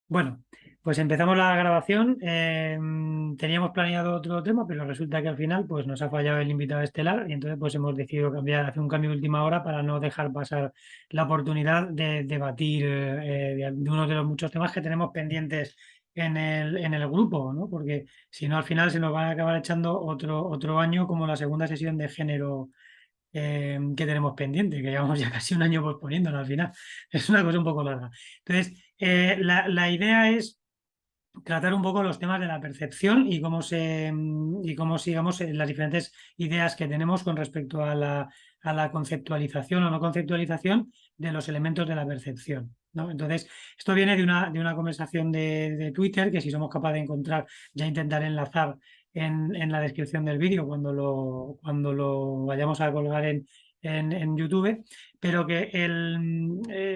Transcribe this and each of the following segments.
Bueno, pues empezamos la grabación. Teníamos planeado otro tema, pero resulta que al final pues, nos ha fallado el invitado estelar y entonces pues, hemos decidido hacer un cambio de última hora para no dejar pasar la oportunidad de debatir de uno de los muchos temas que tenemos pendientes en el grupo, ¿no? Porque si no, al final se nos va a acabar echando otro año como la segunda sesión de género que tenemos pendiente, que llevamos ya casi un año posponiéndolo al final. Es una cosa un poco larga. Entonces, la idea es tratar un poco los temas de la percepción y cómo sigamos las diferentes ideas que tenemos con respecto a la conceptualización o no conceptualización de los elementos de la percepción, ¿no? Entonces, esto viene de una conversación de Twitter que si somos capaces de encontrar, ya intentaré enlazar en la descripción del vídeo cuando lo vayamos a colgar en YouTube, pero que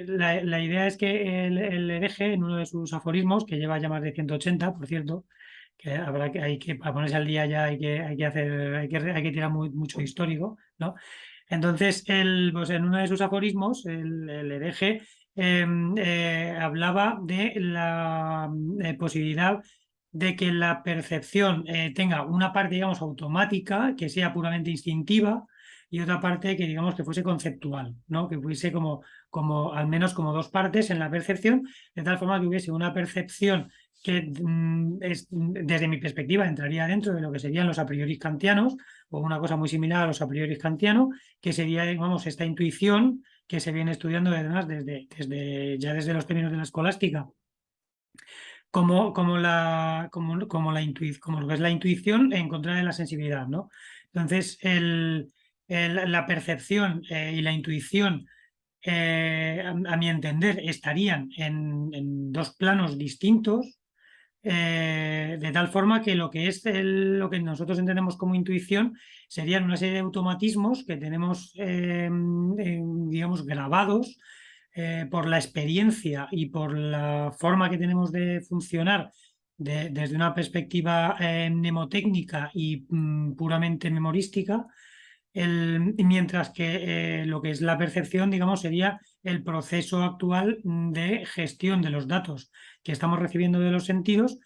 la idea es que el hereje, en uno de sus aforismos, que lleva ya más de 180, por cierto, que para ponerse al día ya hay que tirar mucho histórico, ¿no? Entonces, pues en uno de sus aforismos, el hereje eh, hablaba de la posibilidad de que la percepción tenga una parte, digamos, automática, que sea puramente instintiva, y otra parte que digamos que fuese conceptual, ¿no? Que fuese como al menos como dos partes en la percepción, de tal forma que hubiese una percepción que desde mi perspectiva entraría dentro de lo que serían los a priori kantianos, o una cosa muy similar a los a priori kantianos, que sería, digamos, esta intuición que se viene estudiando además desde los términos de la escolástica, como lo que es la intuición en contra de la sensibilidad, ¿no? Entonces, la percepción y la intuición, a mi entender, estarían en dos planos distintos, de tal forma que lo que es lo que nosotros entendemos como intuición serían una serie de automatismos que tenemos, digamos, grabados por la experiencia y por la forma que tenemos de funcionar desde una perspectiva mnemotécnica y puramente memorística, mientras que lo que es la percepción, digamos, sería el proceso actual de gestión de los datos que estamos recibiendo de los sentidos,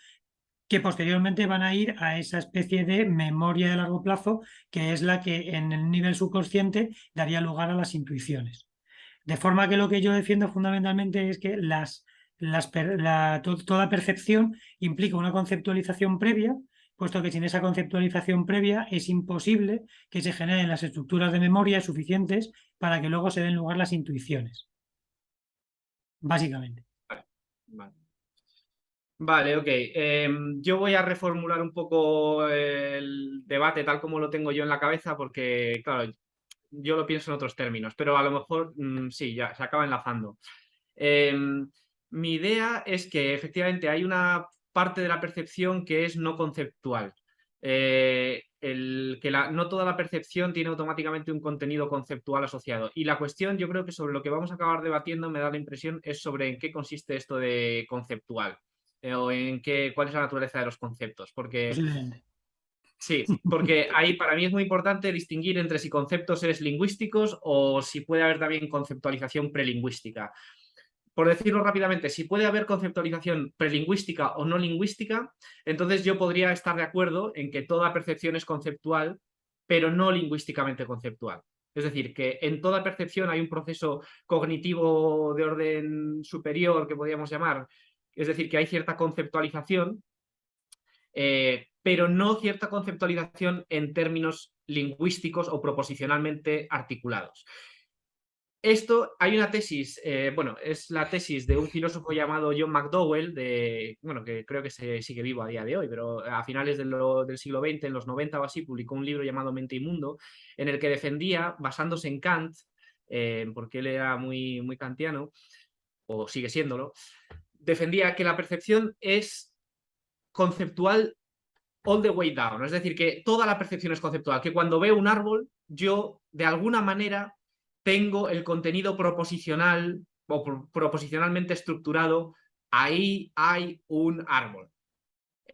que posteriormente van a ir a esa especie de memoria de largo plazo, que es la que en el nivel subconsciente daría lugar a las intuiciones. De forma que lo que yo defiendo fundamentalmente es que toda percepción implica una conceptualización previa, puesto que sin esa conceptualización previa es imposible que se generen las estructuras de memoria suficientes para que luego se den lugar las intuiciones, básicamente. Vale. Vale, ok. Yo voy a reformular un poco el debate tal como lo tengo yo en la cabeza, porque, claro, yo lo pienso en otros términos, pero a lo mejor sí, ya se acaba enlazando. Mi idea es que efectivamente hay una parte de la percepción que es no conceptual. No toda la percepción tiene automáticamente un contenido conceptual asociado. Y la cuestión, yo creo que sobre lo que vamos a acabar debatiendo, me da la impresión, es sobre en qué consiste esto de conceptual, o cuál es la naturaleza de los conceptos. Porque Posiblemente. sí, porque ahí para mí es muy importante distinguir entre si conceptos es lingüísticos o si puede haber también conceptualización prelingüística. Por decirlo rápidamente, si puede haber conceptualización prelingüística o no lingüística, entonces yo podría estar de acuerdo en que toda percepción es conceptual, pero no lingüísticamente conceptual. Es decir, que en toda percepción hay un proceso cognitivo de orden superior que podríamos llamar, es decir, que hay cierta conceptualización, pero no cierta conceptualización en términos lingüísticos o proposicionalmente articulados. Hay una tesis, bueno, es la tesis de un filósofo llamado John McDowell, bueno, que creo que sigue vivo a día de hoy, pero a finales del siglo XX, en los 90 o así, publicó un libro llamado Mente y Mundo, en el que defendía, basándose en Kant, porque él era muy, muy kantiano, o sigue siéndolo, defendía que la percepción es conceptual all the way down, es decir, que toda la percepción es conceptual, que cuando veo un árbol, yo de alguna manera tengo el contenido proposicional o proposicionalmente estructurado, ahí hay un árbol.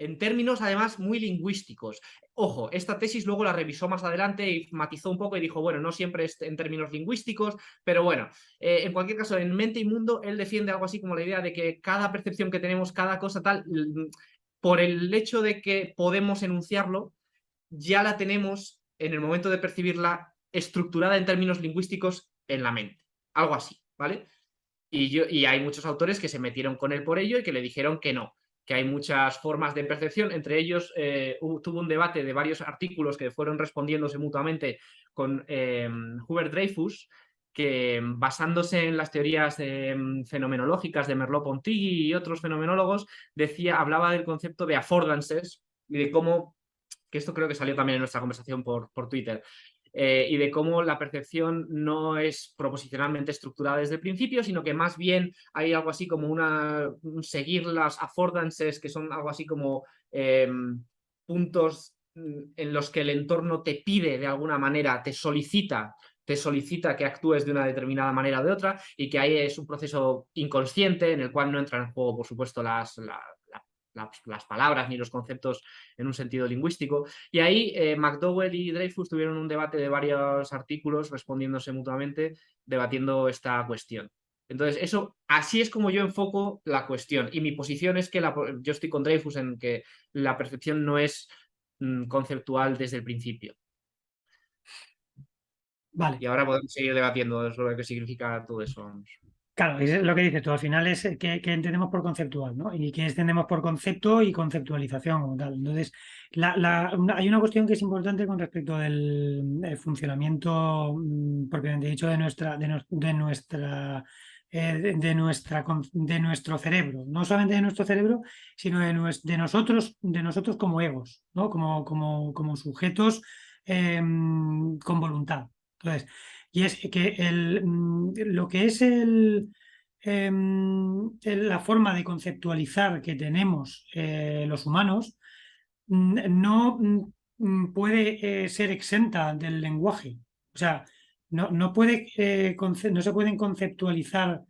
en términos además muy lingüísticos. Ojo, esta tesis luego la revisó más adelante y matizó un poco y dijo, bueno, no siempre es en términos lingüísticos, pero bueno, en cualquier caso, en Mente y Mundo, él defiende algo así como la idea de que cada percepción que tenemos, cada cosa tal, por el hecho de que podemos enunciarlo, ya la tenemos en el momento de percibirla estructurada en términos lingüísticos en la mente. Algo así, ¿vale? Y hay muchos autores que se metieron con él por ello y que le dijeron que no, que hay muchas formas de percepción. Entre ellos, tuvo un debate de varios artículos que fueron respondiéndose mutuamente con Hubert Dreyfus, que basándose en las teorías fenomenológicas de Merleau-Ponty y otros fenomenólogos, hablaba del concepto de affordances y de cómo, que esto creo que salió también en nuestra conversación por Twitter, y de cómo la percepción no es proposicionalmente estructurada desde el principio, sino que más bien hay algo así como seguir las affordances, que son algo así como puntos en los que el entorno te pide de alguna manera, te solicita que actúes de una determinada manera o de otra, y que ahí es un proceso inconsciente en el cual no entran en juego, por supuesto, las palabras ni los conceptos en un sentido lingüístico. Y ahí McDowell y Dreyfus tuvieron un debate de varios artículos respondiéndose mutuamente, debatiendo esta cuestión. Entonces, así es como yo enfoco la cuestión. Y mi posición es que yo estoy con Dreyfus en que la percepción no es conceptual desde el principio. Vale. Y ahora podemos seguir debatiendo sobre qué significa todo eso. Claro, es lo que dices tú, al final es que entendemos por conceptual, ¿no? Y que entendemos por concepto y conceptualización como tal. Entonces, hay una cuestión que es importante con respecto del funcionamiento propiamente dicho de nuestro cerebro. No solamente de nuestro cerebro, sino de nosotros como egos, ¿no? Como sujetos con voluntad. Entonces, y es que lo que es la forma de conceptualizar que tenemos los humanos no puede ser exenta del lenguaje. O sea, no se pueden conceptualizar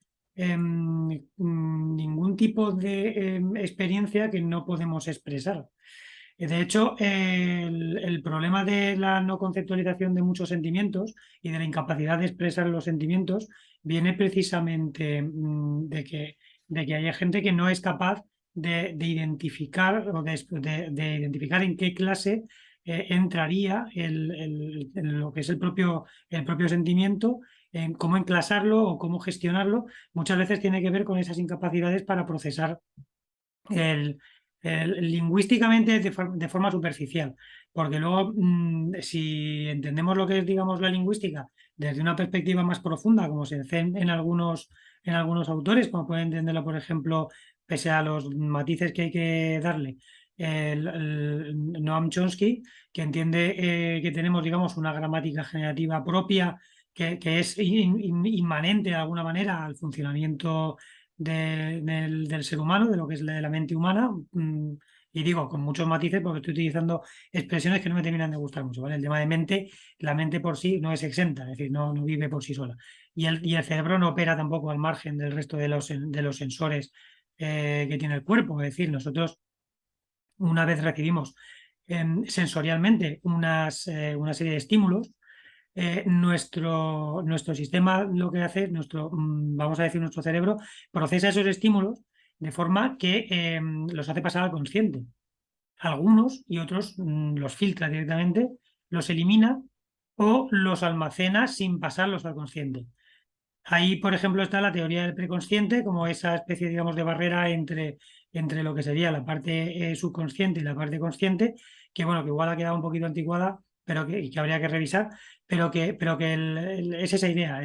ningún tipo de experiencia que no podemos expresar. De hecho, el problema de la no conceptualización de muchos sentimientos y de la incapacidad de expresar los sentimientos viene precisamente de que haya gente que no es capaz de identificar o de identificar en qué clase entraría lo que es el propio sentimiento, en cómo enclasarlo o cómo gestionarlo. Muchas veces tiene que ver con esas incapacidades para procesar el, lingüísticamente de forma superficial, porque luego si entendemos lo que es, digamos, la lingüística desde una perspectiva más profunda, como se hace en algunos autores, como pueden entenderlo, por ejemplo, pese a los matices que hay que darle, Noam Chomsky, que entiende que tenemos, digamos, una gramática generativa propia que es inmanente de alguna manera al funcionamiento del ser humano, de lo que es la mente humana, y digo con muchos matices porque estoy utilizando expresiones que no me terminan de gustar mucho, ¿vale? El tema de mente, la mente por sí no es exenta, es decir, no vive por sí sola. Y el cerebro no opera tampoco al margen del resto de los sensores que tiene el cuerpo, es decir, nosotros una vez recibimos sensorialmente una serie de estímulos, nuestro sistema lo que hace, vamos a decir, nuestro cerebro procesa esos estímulos de forma que los hace pasar al consciente. Algunos y otros los filtra directamente, los elimina o los almacena sin pasarlos al consciente. Ahí, por ejemplo, está la teoría del preconsciente como esa especie, digamos, de barrera entre lo que sería la parte subconsciente y la parte consciente, que bueno, que igual ha quedado un poquito anticuada, pero que habría que revisar, pero que es esa idea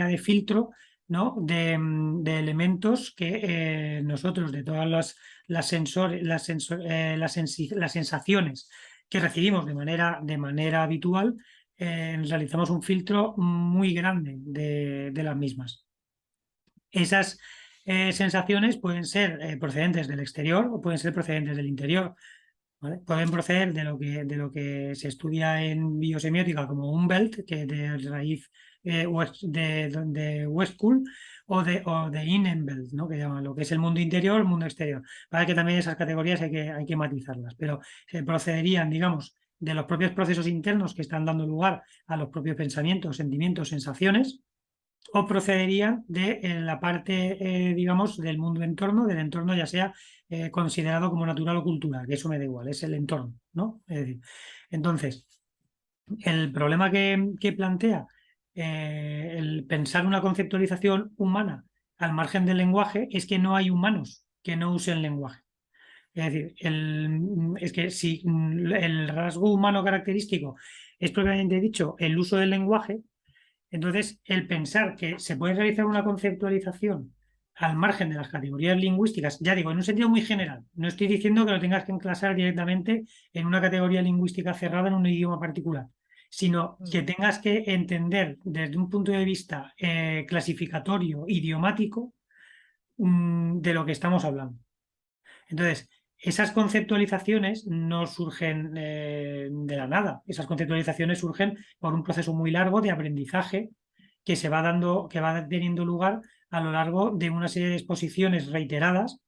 de filtro, ¿no? De elementos que nosotros, de todas las sensaciones que recibimos de manera habitual, realizamos un filtro muy grande de las mismas. Esas sensaciones pueden ser procedentes del exterior o pueden ser procedentes del interior, ¿vale? Pueden proceder de lo que se estudia en biosemiótica como un belt, que de raíz de Westcott, o de Innenwelt, ¿no? Que llaman lo que es el mundo interior, el mundo exterior. Para que también esas categorías hay que matizarlas, pero procederían, digamos, de los propios procesos internos que están dando lugar a los propios pensamientos, sentimientos, sensaciones, o procederían de la parte, digamos, del mundo entorno, del entorno ya sea considerado como natural o cultural, que eso me da igual, es el entorno, ¿no? Es decir, entonces, el problema que plantea el pensar una conceptualización humana al margen del lenguaje es que no hay humanos que no usen lenguaje. Es decir, es que si el rasgo humano característico es propiamente dicho el uso del lenguaje, entonces el pensar que se puede realizar una conceptualización al margen de las categorías lingüísticas, ya digo, en un sentido muy general, no estoy diciendo que lo tengas que enclasar directamente en una categoría lingüística cerrada en un idioma particular, sino que tengas que entender desde un punto de vista clasificatorio, idiomático, de lo que estamos hablando. Entonces, esas conceptualizaciones no surgen de la nada. Esas conceptualizaciones surgen por un proceso muy largo de aprendizaje que se va dando, que va teniendo lugar a lo largo de una serie de exposiciones reiteradas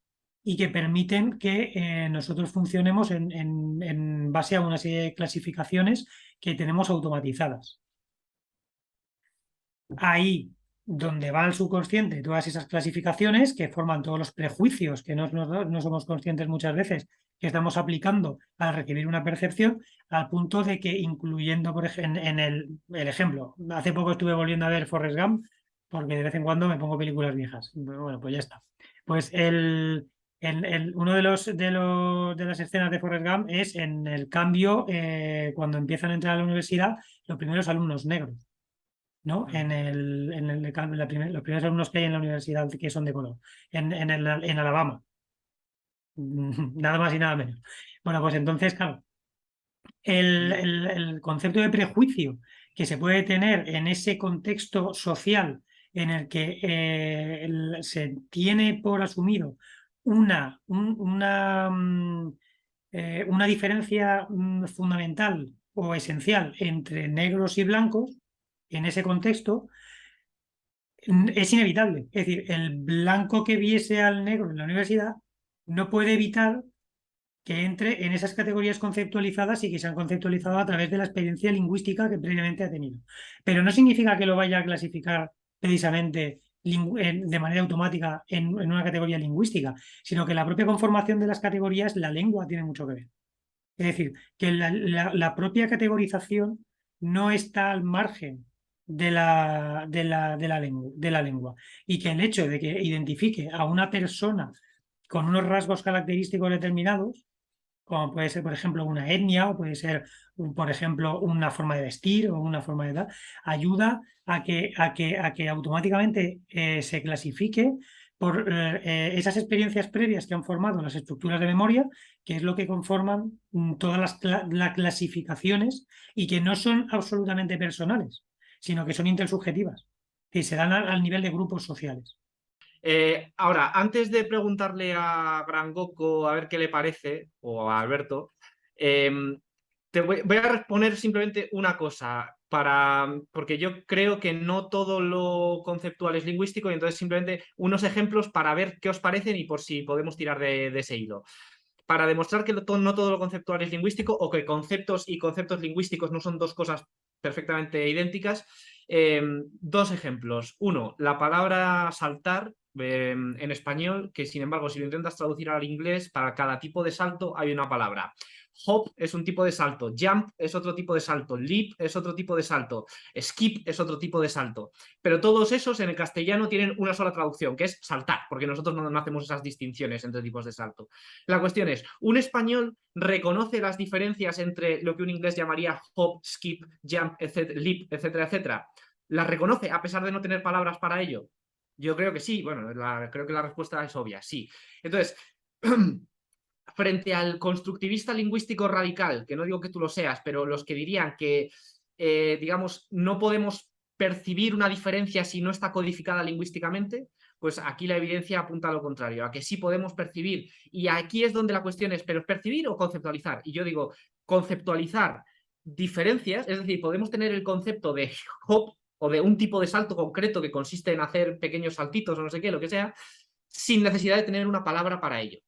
y que permiten que nosotros funcionemos en base a una serie de clasificaciones que tenemos automatizadas. Ahí donde va el subconsciente, todas esas clasificaciones que forman todos los prejuicios que no somos conscientes muchas veces que estamos aplicando al recibir una percepción, al punto de que incluyendo, por ejemplo, en el ejemplo, hace poco estuve volviendo a ver Forrest Gump, porque de vez en cuando me pongo películas viejas. Bueno, pues ya está. Pues uno de las escenas de Forrest Gump es en el cambio cuando empiezan a entrar a la universidad los primeros alumnos negros. ¿No? Los primeros alumnos que hay en la universidad que son de color, en Alabama, nada más y nada menos. Bueno, pues entonces, claro, el concepto de prejuicio que se puede tener en ese contexto social en el que se tiene por asumido una diferencia fundamental o esencial entre negros y blancos, en ese contexto, es inevitable. Es decir, el blanco que viese al negro en la universidad no puede evitar que entre en esas categorías conceptualizadas y que se han conceptualizado a través de la experiencia lingüística que previamente ha tenido. Pero no significa que lo vaya a clasificar precisamente de manera automática en una categoría lingüística, sino que la propia conformación de las categorías, la lengua tiene mucho que ver. Es decir, que la propia categorización no está al margen de la lengua y que el hecho de que identifique a una persona con unos rasgos característicos determinados, como puede ser, por ejemplo, una etnia o puede ser, por ejemplo, una forma de vestir o una forma de edad, ayuda a que automáticamente se clasifique por esas experiencias previas que han formado las estructuras de memoria, que es lo que conforman todas las clasificaciones y que no son absolutamente personales, sino que son intersubjetivas, que se dan al nivel de grupos sociales. Ahora, antes de preguntarle a Grangoco a ver qué le parece, o a Alberto, te voy a responder simplemente una cosa, porque yo creo que no todo lo conceptual es lingüístico, y entonces simplemente unos ejemplos para ver qué os parecen y por si podemos tirar de ese hilo. Para demostrar que no todo lo conceptual es lingüístico, o que conceptos y conceptos lingüísticos no son dos cosas perfectamente idénticas, dos ejemplos. Uno, la palabra saltar en español, que sin embargo, si lo intentas traducir al inglés, para cada tipo de salto hay una palabra. Hop es un tipo de salto, jump es otro tipo de salto, leap es otro tipo de salto, skip es otro tipo de salto. Pero todos esos en el castellano tienen una sola traducción, que es saltar, porque nosotros no hacemos esas distinciones entre tipos de salto. La cuestión es, ¿un español reconoce las diferencias entre lo que un inglés llamaría hop, skip, jump, leap, etcétera, etcétera? ¿Las reconoce a pesar de no tener palabras para ello? Yo creo que sí. Bueno, creo que la respuesta es obvia, sí. Entonces, frente al constructivista lingüístico radical, que no digo que tú lo seas, pero los que dirían que, digamos, no podemos percibir una diferencia si no está codificada lingüísticamente, pues aquí la evidencia apunta a lo contrario, a que sí podemos percibir. Y aquí es donde la cuestión es, ¿pero es percibir o conceptualizar? Y yo digo, conceptualizar diferencias, es decir, podemos tener el concepto de hop o de un tipo de salto concreto que consiste en hacer pequeños saltitos o no sé qué, lo que sea, sin necesidad de tener una palabra para ello.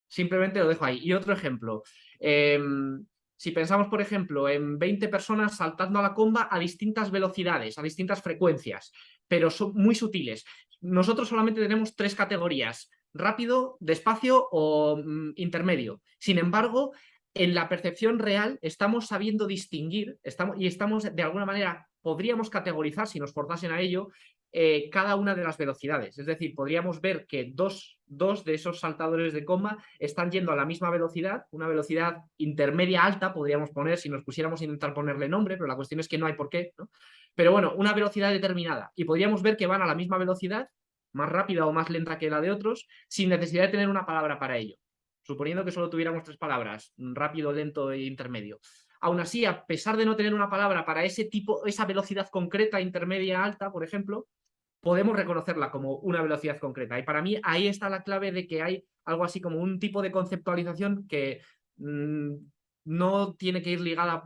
Simplemente lo dejo ahí. Y otro ejemplo. Si pensamos, por ejemplo, en 20 personas saltando a la comba a distintas velocidades, a distintas frecuencias, pero son muy sutiles. Nosotros solamente tenemos 3 categorías: rápido, despacio o intermedio. Sin embargo, en la percepción real estamos sabiendo distinguir, estamos de alguna manera, podríamos categorizar, si nos forzasen a ello, cada una de las velocidades. Es decir, podríamos ver que dos de esos saltadores de comba están yendo a la misma velocidad, una velocidad intermedia alta, podríamos poner, si nos pusiéramos a intentar ponerle nombre, pero la cuestión es que no hay por qué, ¿no? Pero bueno, una velocidad determinada. Y podríamos ver que van a la misma velocidad, más rápida o más lenta que la de otros, sin necesidad de tener una palabra para ello. Suponiendo que solo tuviéramos 3 palabras: rápido, lento e intermedio. Aún así, a pesar de no tener una palabra para ese tipo, esa velocidad concreta, intermedia, alta, por ejemplo, podemos reconocerla como una velocidad concreta. Y para mí ahí está la clave de que hay algo así como un tipo de conceptualización que no tiene que ir ligada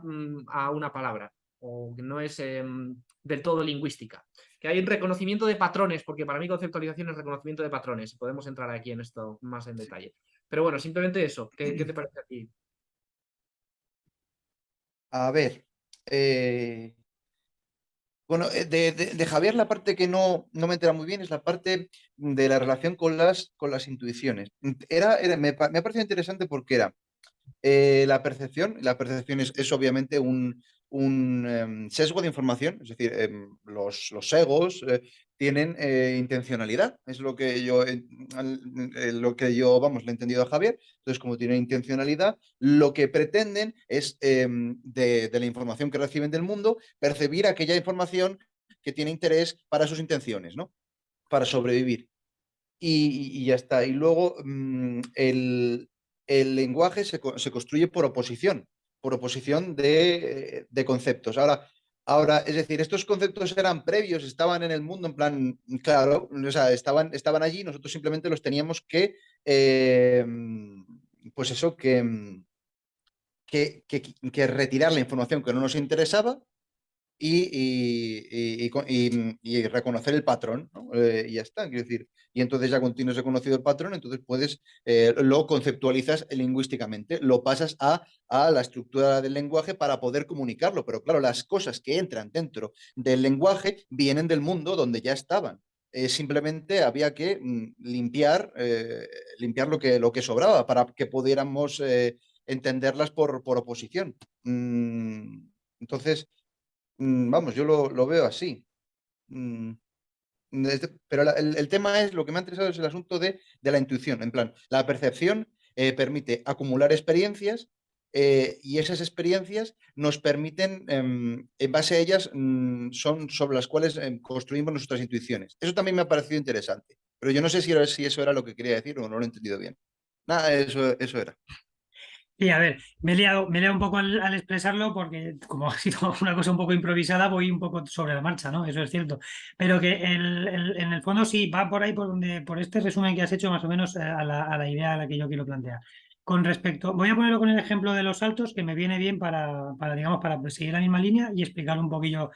a una palabra, o que no es del todo lingüística. Que hay un reconocimiento de patrones, porque para mí conceptualización es reconocimiento de patrones. Podemos entrar aquí en esto más en detalle. Pero bueno, simplemente eso. ¿Qué te parece a ti? A ver, bueno, de Javier la parte que no me entera muy bien es la parte de la relación con las intuiciones. Me ha parecido interesante porque era la percepción es obviamente un sesgo de información, es decir, los egos tienen intencionalidad, es lo que yo, vamos, le he entendido a Javier. Entonces, como tienen intencionalidad, lo que pretenden es, de la información que reciben del mundo, percibir aquella información que tiene interés para sus intenciones, ¿no? Para sobrevivir. Y ya está. Y luego el lenguaje se construye por oposición de conceptos. Ahora, es decir, estos conceptos eran previos, estaban en el mundo, en plan, claro, o sea, estaban allí, nosotros simplemente los teníamos pues eso, que retirar la información que no nos interesaba y reconocer el patrón, ¿no? Y ya está, quiero decir. Y entonces ya cuando tienes reconocido el patrón, entonces lo conceptualizas lingüísticamente, lo pasas a la estructura del lenguaje para poder comunicarlo. Pero claro, las cosas que entran dentro del lenguaje vienen del mundo donde ya estaban. Simplemente había que limpiar lo que sobraba para que pudiéramos entenderlas por oposición. Entonces, vamos, yo lo veo así. Mm, pero el tema es, lo que me ha interesado es el asunto de la intuición. En plan, la percepción permite acumular experiencias y esas experiencias nos permiten, en base a ellas, son sobre las cuales construimos nuestras intuiciones. Eso también me ha parecido interesante. Pero yo no sé si eso era lo que quería decir o no lo he entendido bien. Nada, eso era. Sí, a ver, me he liado un poco al expresarlo porque como ha sido una cosa un poco improvisada, voy un poco sobre la marcha, ¿no? Eso es cierto. Pero que en el fondo sí, va por ahí por este resumen que has hecho más o menos a la idea a la que yo quiero plantear. Con respecto, voy a ponerlo con el ejemplo de los saltos, que me viene bien digamos, para seguir la misma línea y explicar un poquillo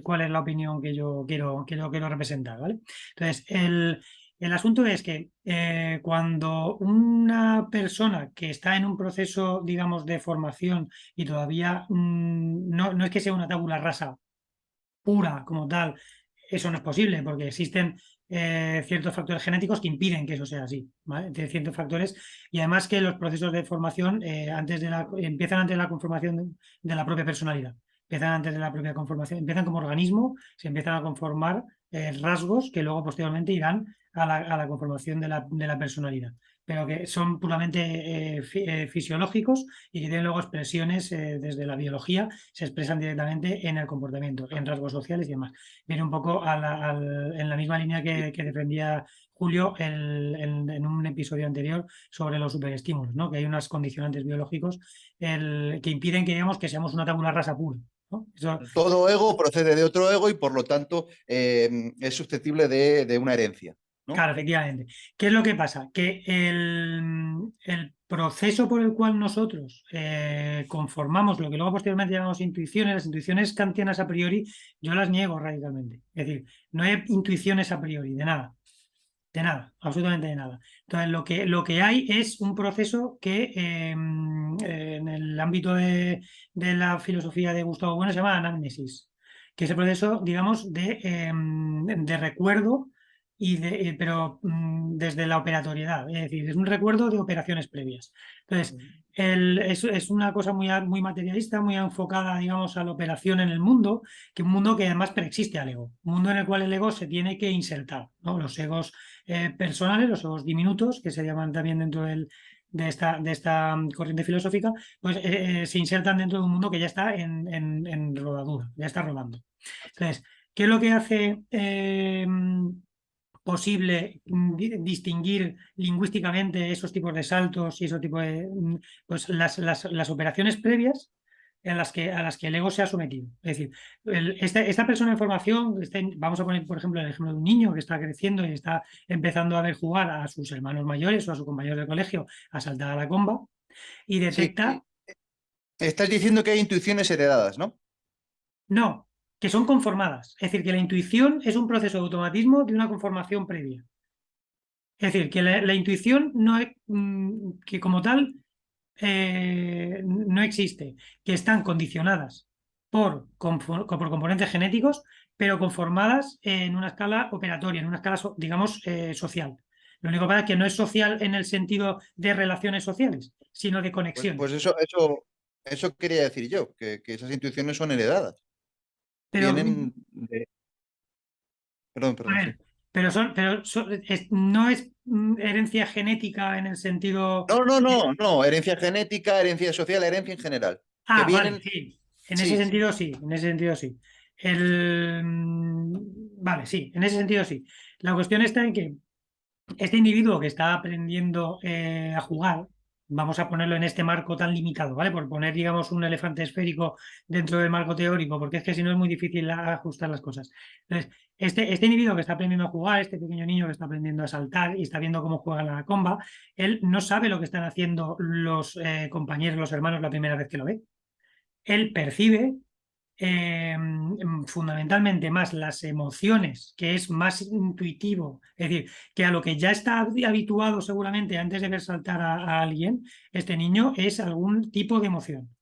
cuál es la opinión que yo quiero representar, ¿vale? Entonces, el asunto es que cuando una persona que está en un proceso, digamos, de formación y todavía no es que sea una tabula rasa pura como tal, eso no es posible porque existen ciertos factores genéticos que impiden que eso sea así, ¿vale? Tiene ciertos factores y además que los procesos de formación empiezan antes de la conformación de la propia personalidad. Empiezan antes de la propia conformación, empiezan como organismo, se empiezan a conformar rasgos que luego posteriormente irán a la conformación de la personalidad, pero que son puramente fisiológicos y que tienen luego expresiones desde la biología, se expresan directamente en el comportamiento, en rasgos sociales y demás. Viene un poco en la misma línea que defendía Julio en un episodio anterior sobre los superestímulos, ¿no? Que hay unos condicionantes biológicos que impiden que, digamos, que seamos una tabula rasa pura, ¿no? Eso, Todo ego procede de otro ego y por lo tanto es susceptible de una herencia. ¿no? Claro, efectivamente. ¿Qué es lo que pasa? Que el proceso por el cual nosotros conformamos lo que luego posteriormente llamamos intuiciones, las intuiciones kantianas a priori, yo las niego radicalmente. Es decir, no hay intuiciones a priori, de nada, absolutamente de nada. Entonces, lo que hay es un proceso que en el ámbito de la filosofía de Gustavo Bueno se llama anamnesis, que es el proceso, digamos, de recuerdo pero desde la operatoriedad, es decir, es un recuerdo de operaciones previas. Entonces, es una cosa muy materialista, muy enfocada, digamos, a la operación en el mundo, que un mundo que además preexiste al ego, un mundo en el cual el ego se tiene que insertar, ¿no? Los egos personales, los egos diminutos, que se llaman también dentro de esta corriente filosófica, pues se insertan dentro de un mundo que ya está en rodadura, ya está rodando. Entonces, ¿qué es lo que hace posible distinguir lingüísticamente esos tipos de saltos y esos tipos de pues las operaciones previas a las que el ego se ha sometido? Es decir, esta persona en formación, vamos a poner por ejemplo el ejemplo de un niño que está creciendo y está empezando a ver jugar a sus hermanos mayores o a sus compañeros de colegio a saltar a la comba y Sí, detecta, estás diciendo que hay intuiciones heredadas, ¿no? no, que son conformadas. Es decir, que la intuición es un proceso de automatismo de una conformación previa. Es decir, que la intuición no es, que como tal no existe, que están condicionadas por componentes genéticos, pero conformadas en una escala operatoria, en una escala, digamos, social. Lo único que pasa es que no es social en el sentido de relaciones sociales, sino de Pues conexiones. eso quería decir yo, que esas intuiciones son heredadas. Pero, Vienen de... Perdón, a perdón, sí. ver, no es herencia genética en el sentido. No, no, no, no, herencia genética, herencia social, herencia en general. Que Ah, vale, vienen, sí. En ese sí, sentido sí, en ese sentido sí. Vale, sí, en ese sentido sí. La cuestión está en que este individuo que está aprendiendo a jugar, vamos a ponerlo en este marco tan limitado, ¿vale? Por poner, digamos, un elefante esférico dentro del marco teórico, porque es que si no es muy difícil ajustar las cosas. Entonces, este individuo que está aprendiendo a jugar, este pequeño niño que está aprendiendo a saltar y está viendo cómo juega la comba, él no sabe lo que están haciendo los compañeros, los hermanos la primera vez que lo ve. Él percibe fundamentalmente más las emociones, que es más intuitivo, es decir, que a lo que ya está habituado seguramente antes de ver saltar a alguien, este niño es algún tipo de emoción,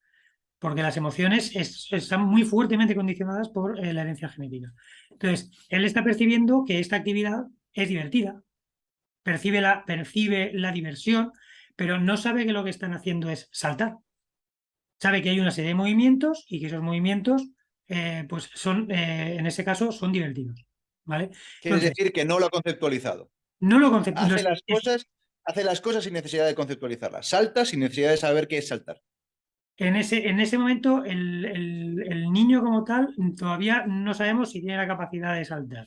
porque las emociones están muy fuertemente condicionadas por la herencia genética. Entonces, él está percibiendo que esta actividad es divertida, percibe la diversión, pero no sabe que lo que están haciendo es saltar. Sabe que hay una serie de movimientos y que esos movimientos, pues son, en ese caso, son divertidos. ¿Vale? quiere Entonces, decir que no lo ha conceptualizado. no lo concepto. Hace las cosas sin necesidad de conceptualizarlas. Salta sin necesidad de saber qué es saltar. En ese momento, el niño como tal, todavía no sabemos si tiene la capacidad de saltar.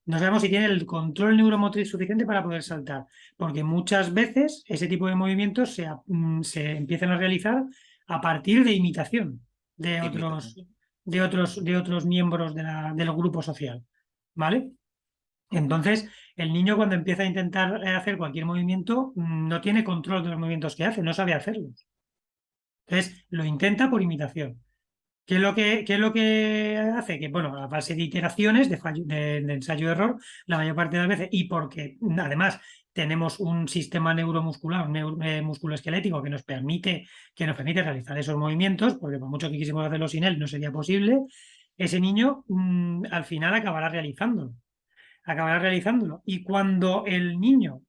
No sabemos si tiene el control neuromotriz suficiente para poder saltar, porque muchas veces ese tipo de movimientos se empiezan a realizar a partir de imitación de Imitación. otros miembros del grupo social. ¿Vale? Entonces, el niño cuando empieza a intentar hacer cualquier movimiento, no tiene control de los movimientos que hace, no sabe hacerlos. Entonces, lo intenta por imitación. Qué es lo que hace? Que, bueno, a base de iteraciones, de ensayo-error, la mayor parte de las veces, y porque además tenemos un sistema neuromuscular, musculoesquelético que nos permite realizar esos movimientos, porque por mucho que quisiéramos hacerlo sin él, no sería posible, ese niño al final acabará realizándolo. Y cuando el niño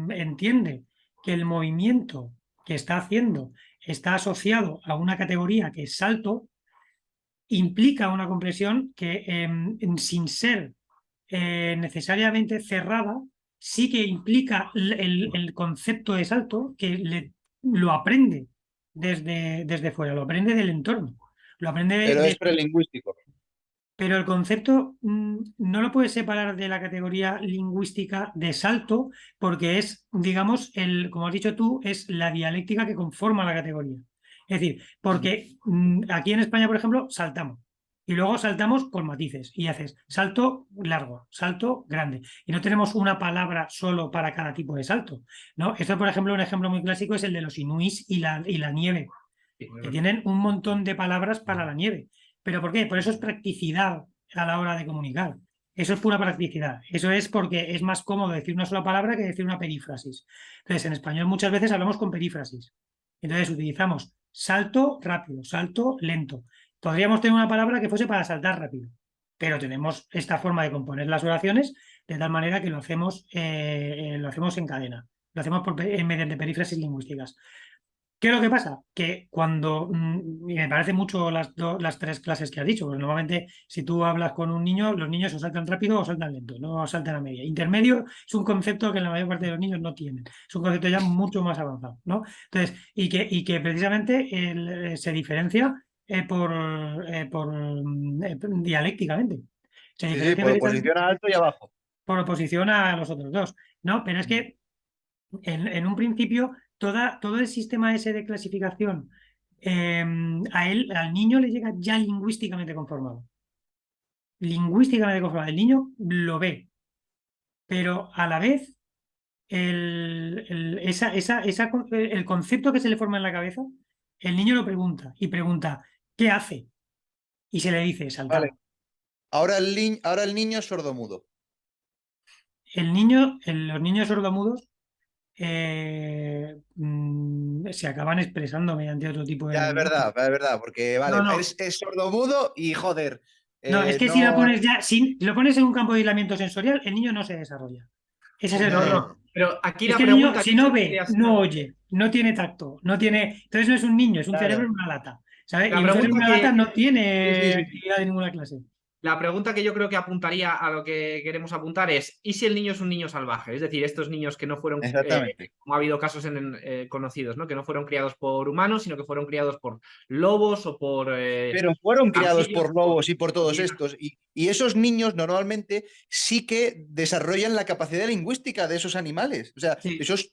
entiende que el movimiento que está haciendo está asociado a una categoría que es salto, implica una compresión que sin ser necesariamente cerrada, sí que implica el concepto de salto que lo aprende desde fuera, lo aprende del entorno, lo aprende Pero es prelingüístico. pero el concepto no lo puedes separar de la categoría lingüística de salto porque es, digamos, como has dicho tú, es la dialéctica que conforma la categoría. Es decir, porque aquí en España, por ejemplo, saltamos. Y luego saltamos con matices y haces salto largo, salto grande. Y no tenemos una palabra solo para cada tipo de salto, ¿no? Esto, por ejemplo, un ejemplo muy clásico es el de los inuís y la nieve, que tienen un montón de palabras para la nieve. ¿Pero por qué? Por eso es practicidad a la hora de comunicar. Eso es pura practicidad. Eso es porque es más cómodo decir una sola palabra que decir una perífrasis. Entonces, en español muchas veces hablamos con perífrasis. Entonces, utilizamos salto rápido, salto lento. Podríamos tener una palabra que fuese para saltar rápido, pero tenemos esta forma de componer las oraciones de tal manera que lo hacemos en cadena. Lo hacemos mediante perífrasis lingüísticas. ¿Qué es lo que pasa? Que cuando, y me parece mucho las tres clases que has dicho, porque normalmente si tú hablas con un niño, los niños o saltan rápido o saltan lento, no saltan a media. Intermedio es un concepto que la mayor parte de los niños no tienen, es un concepto ya mucho más avanzado, ¿no? Entonces, y que precisamente se diferencia dialécticamente. Se Sí, sí, diferencia por precisamente oposición a alto y abajo. por oposición a los otros dos, ¿no? Pero es que en un principio, todo el sistema ese de clasificación, al niño le llega ya lingüísticamente conformado. Lingüísticamente conformado. El niño lo ve, pero a la vez el concepto que se le forma en la cabeza, el niño lo pregunta y pregunta, ¿qué hace? Y se le dice, saltar. Vale. Ahora el niño es sordomudo. Los niños sordomudos se acaban expresando mediante otro tipo de Ya, lenguaje. es verdad, porque No, vale, no, es sordomudo y joder, no, es que si lo no. pones si lo pones en un campo de aislamiento sensorial, el niño no se desarrolla. Ese es el No, problema. no. Pero aquí Es la que el niño, pregunta si que no ve, podría no ser- oye, no tiene tacto, no tiene. Entonces no es un niño, es un cerebro Claro. en una lata. ¿Sabes? la Y un cerebro en pregunta una lata que no Sí, tiene sí, sí, sí. actividad de ninguna clase. La pregunta que yo creo que apuntaría a lo que queremos apuntar es, ¿y si el niño es un niño salvaje? Es decir, estos niños que no fueron, Exactamente. como ha habido casos conocidos, ¿no? Que no fueron criados por humanos, sino que fueron criados por lobos o por Pero fueron criados camellos por o lobos y por todos hienas. estos. Y esos niños normalmente sí que desarrollan la capacidad lingüística de esos animales. O sea, Sí. esos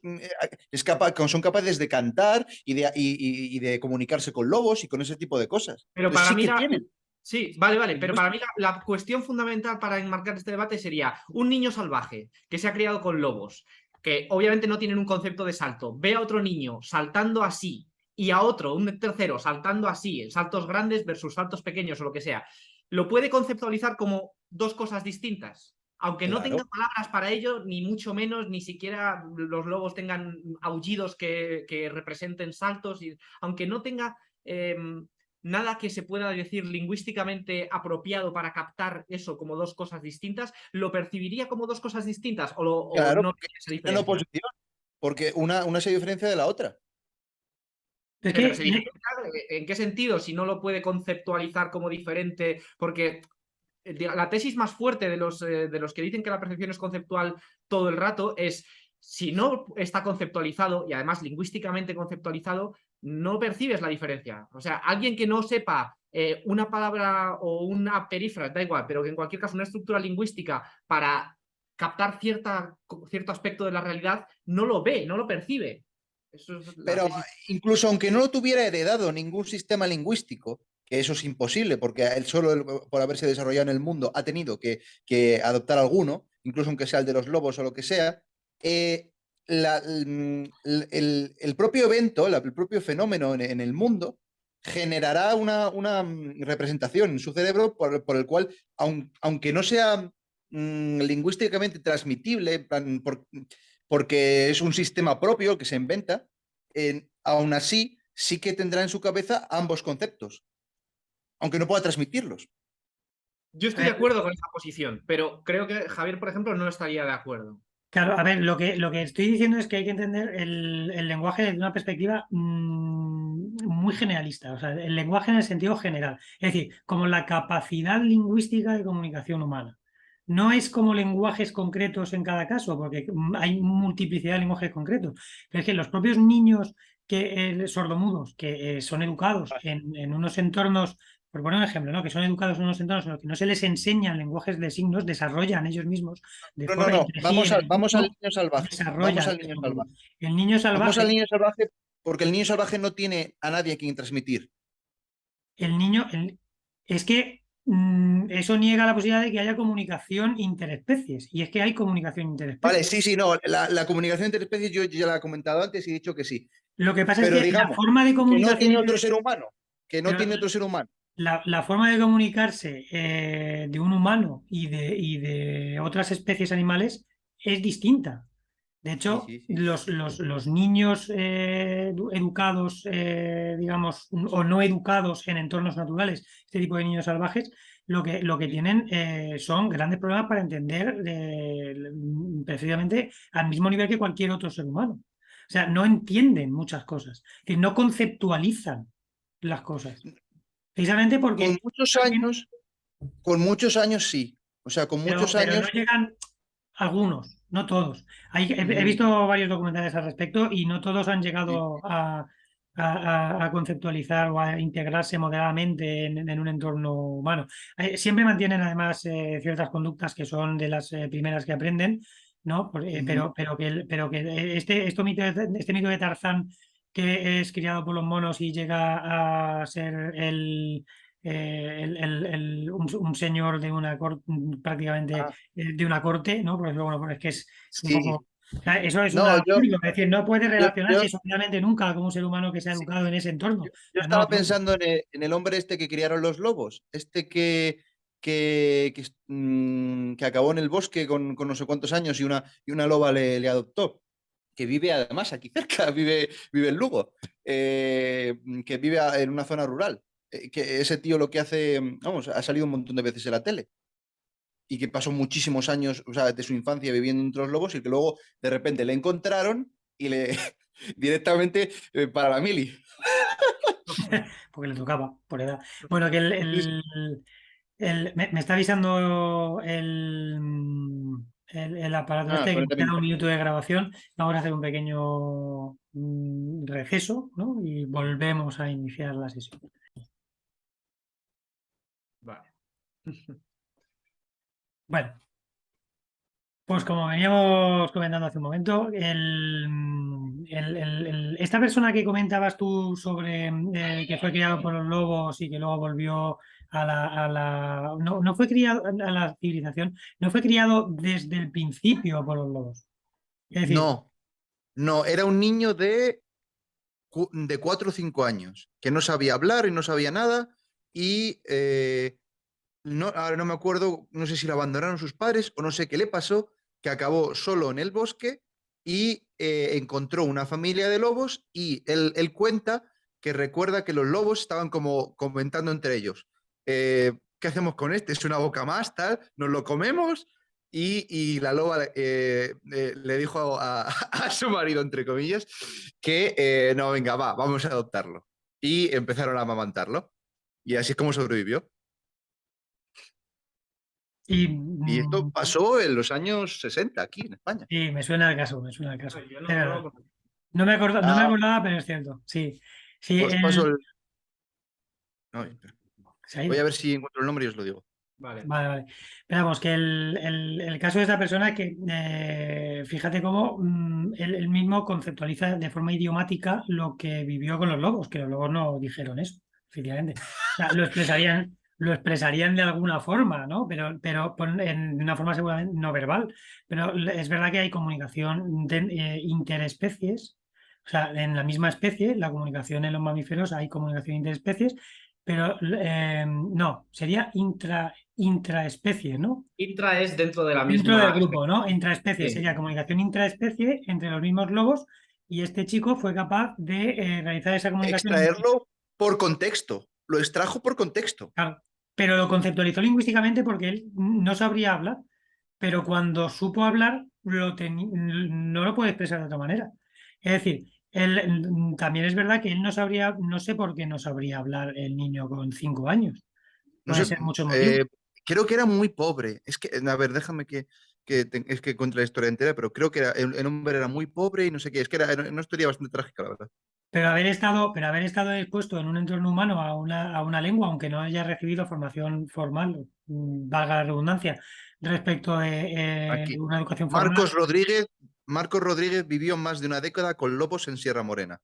son capaces de cantar y de comunicarse con lobos y con ese tipo de cosas. Pero Entonces para sí mí que tienen Sí, vale, pero para mí lingüística. la cuestión fundamental para enmarcar este debate sería un niño salvaje que se ha criado con lobos, que obviamente no tienen un concepto de salto, ve a otro niño saltando así y a otro, un tercero, saltando así, saltos grandes versus saltos pequeños o lo que sea, lo puede conceptualizar como dos cosas distintas. Aunque no tenga Claro. palabras para ello, ni mucho menos, ni siquiera los lobos tengan aullidos que representen saltos, aunque no tenga nada que se pueda decir lingüísticamente apropiado para captar eso como dos cosas distintas, ¿lo percibiría como dos cosas distintas o Claro, no porque tiene esa están en diferencia? oposición. Porque una se diferencia de la otra. Es Pero que se diferencia, ¿en qué sentido? Si no lo puede conceptualizar como diferente, porque la tesis más fuerte de los que dicen que la percepción es conceptual todo el rato es, si no está conceptualizado y además lingüísticamente conceptualizado, no percibes la diferencia. O sea, alguien que no sepa una palabra o una perífrase, da igual, pero que en cualquier caso una estructura lingüística para captar cierto aspecto de la realidad, no lo ve, no lo percibe. Eso es la Pero tesis. incluso aunque no lo tuviera heredado ningún sistema lingüístico, que eso es imposible, porque él solo por haberse desarrollado en el mundo ha tenido que adoptar alguno, incluso aunque sea el de los lobos o lo que sea, eh, el propio evento, el propio fenómeno en el mundo, generará una representación en su cerebro por el cual, aunque no sea lingüísticamente transmitible, porque es un sistema propio que se inventa, aún así sí que tendrá en su cabeza ambos conceptos, aunque no pueda transmitirlos. Yo a estoy de ver, acuerdo con esa posición, pero creo que Javier, por ejemplo, no estaría de acuerdo. claro, a ver, lo que estoy diciendo es que hay que entender el lenguaje desde una perspectiva muy generalista, o sea, el lenguaje en el sentido general, es decir, como la capacidad lingüística de comunicación humana. No es como lenguajes concretos en cada caso, porque hay multiplicidad de lenguajes concretos, pero es que los propios niños sordomudos que son educados en unos entornos, por poner un ejemplo, ¿no? Que son educados en unos entornos en los que no se les enseñan lenguajes de signos, desarrollan ellos mismos de No, no, forma no, entre sí en el vamos al mundo, niño salvaje, vamos desarrollan al niño eso mismo. salvaje. El niño Vamos al salvaje, niño salvaje porque el niño salvaje no tiene a nadie a quien transmitir. el niño, es que eso niega la posibilidad de que haya comunicación interespecies. Y es que hay comunicación Vale, interespecies. sí, no, la comunicación entre especies yo ya la he comentado antes y he dicho que sí. Lo que pasa es Pero que la digamos, forma de que no comunicación tiene otro ser humano, que no pero tiene otro ser humano. la forma de comunicarse de un humano y de otras especies animales es distinta. De Sí, hecho, sí, sí. los niños educados, digamos, o no educados en entornos naturales, este tipo de niños salvajes, lo que tienen son grandes problemas para entender precisamente al mismo nivel que cualquier otro ser humano. O sea, no entienden muchas cosas, que no conceptualizan las cosas. Precisamente Con porque muchos no tienen- años, con muchos años sí. O sea, con muchos pero no años. llegan algunos, no todos. He Ujú, visto varios documentales al respecto y no todos han llegado a conceptualizar o a integrarse moderadamente en un entorno humano. Siempre mantienen además ciertas conductas que son de las primeras que aprenden, ¿no? ujú. Pero que este mito de Tarzán que es criado por los monos y llega a ser un señor de una corte prácticamente Ah, de una corte, ¿no? Porque bueno, pues es que es un sí. poco. O sea, eso es un No, absurdo, es decir, no puede yo, yo, relacionarse socialmente nunca con un ser humano que se ha sí, educado en ese entorno. yo No, estaba pensando en el hombre este que criaron los lobos, este que acabó en el bosque con no sé cuántos años y una loba le adoptó, que vive además aquí cerca, vive en Lugo, que vive en una zona rural. Que ese tío lo que hace, vamos, ha salido un montón de veces en la tele y que pasó muchísimos años, o sea, de su infancia viviendo entre los lobos y que luego de repente le encontraron y le directamente para la mili. porque le tocaba por edad. Bueno, que me está avisando el aparato Ah, este que nos 40 queda un minutos. minuto de grabación. Vamos a hacer un pequeño receso, ¿no? Y volvemos a iniciar la sesión. Vale. Bueno, pues como veníamos comentando hace un momento, esta persona que comentabas tú sobre que fue criado por los lobos y que luego volvió no fue criado a la civilización, no fue criado desde el principio por los lobos. Es decir, No, no, era un niño de 4 o 5 años, que no sabía hablar y no sabía nada y no, ahora no me acuerdo, no sé si lo abandonaron sus padres o no sé qué le pasó, que acabó solo en el bosque y encontró una familia de lobos y él cuenta que recuerda que los lobos estaban como comentando entre ellos, ¿qué hacemos con este? ¿Es una boca más, tal? ¿Nos lo comemos? Y la loba le dijo a su marido, entre comillas, que no, venga, vamos a adoptarlo. Y empezaron a amamantarlo. Y así es como sobrevivió. y Y esto pasó en los años 60 aquí en España. sí, me suena el caso, me suena el caso. Yo Es no verdad. lo conozco. No me Ah, acordaba, pero es cierto. Sí, sí, os paso el. No, espera. se ha Voy a ido. ver si encuentro el nombre y os lo digo. Vale. Vale, vale. Pero vamos, que el caso de esta persona es que fíjate cómo él mismo conceptualiza de forma idiomática lo que vivió con los lobos, que los lobos no dijeron eso, efectivamente. O sea, lo expresarían de alguna forma, ¿no? Pero de una forma seguramente no verbal. Pero es verdad que hay comunicación interespecies. O sea, en la misma especie, la comunicación en los mamíferos hay comunicación interespecies, pero no, sería intraespecie, ¿no? Intra es dentro de la Dentro del misma grupo, especie. ¿no? Intraespecie Sí. sería comunicación intraespecie entre los mismos lobos y este chico fue capaz de realizar esa comunicación, Extraerlo por contexto. Lo extrajo por contexto. claro, pero lo conceptualizó lingüísticamente porque él no sabría hablar, pero cuando supo hablar no lo puede expresar de otra manera. Es decir, también es verdad que él no sabría, no sé por qué no sabría hablar el niño con 5 años. No Puede sé, ser muchos motivos. creo que era muy pobre. Es que, a ver, déjame es que contra la historia entera, pero creo que el hombre era muy pobre y no sé qué. Es que era una historia bastante trágica, la verdad. Pero haber estado expuesto en un entorno humano a una lengua, aunque no haya recibido formación formal, valga la redundancia, respecto de Aquí. una educación formal, Marcos Rodríguez, Marcos Rodríguez vivió más de una década con lobos en Sierra Morena.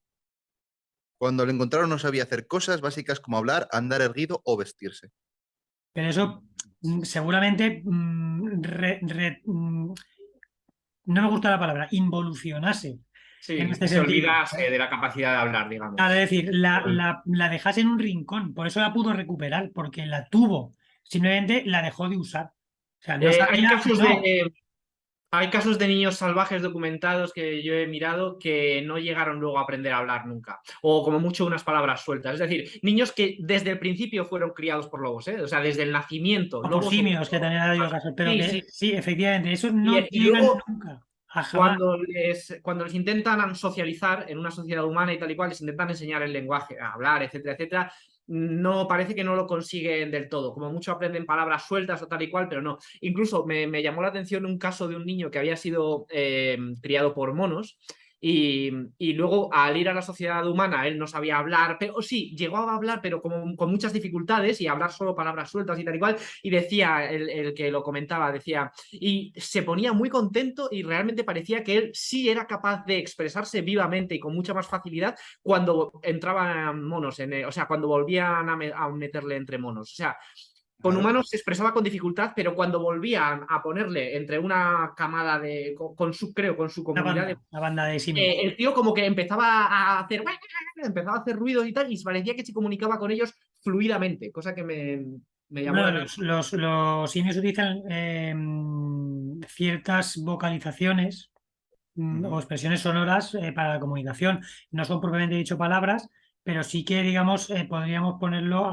Cuando lo encontraron no sabía hacer cosas básicas como hablar, andar erguido o vestirse. Pero eso seguramente no me gusta la palabra, involucionase en Sí, este se sentido. olvida de la capacidad de hablar, Claro, es digamos. decir, la dejase en un rincón, por eso la pudo recuperar, porque la tuvo, simplemente la dejó de usar. O sea, no Hay sabía, casos no, hay casos de niños salvajes documentados que yo he mirado que no llegaron luego a aprender a hablar nunca, o como mucho unas palabras sueltas. Es decir, niños que desde el principio fueron criados por lobos, ¿eh? O sea, desde el nacimiento, o por lobos o... simios, que también ha habido casos, pero Sí, que sí. sí, efectivamente, esos Y, no y llegan luego nunca a jamás. cuando les intentan socializar en una sociedad humana y tal y cual, les intentan enseñar el lenguaje, a hablar, etcétera, etcétera, no parece que no lo consiguen del todo. Como mucho aprenden palabras sueltas o tal y cual, pero no. Incluso me llamó la atención un caso de un niño que había sido criado por monos. Y luego al ir a la sociedad humana él no sabía hablar, pero sí, llegó a hablar, pero como, con muchas dificultades y a hablar solo palabras sueltas y tal y cual. Y decía, el que lo comentaba, decía, y se ponía muy contento y realmente parecía que él sí era capaz de expresarse vivamente y con mucha más facilidad cuando entraban monos, o sea, cuando volvían a meterle entre monos. O sea, con Claro. humanos se expresaba con dificultad, pero cuando volvían a ponerle entre una camada con su, creo, con su comunidad de La banda de simios. el tío como que empezaba a hacer ruidos y tal, y parecía que se comunicaba con ellos fluidamente, cosa que me llamó la Bueno, atención. los simios utilizan ciertas vocalizaciones o Ujú. expresiones sonoras para la comunicación. No son propiamente dicho palabras, pero sí que, digamos, podríamos ponerlo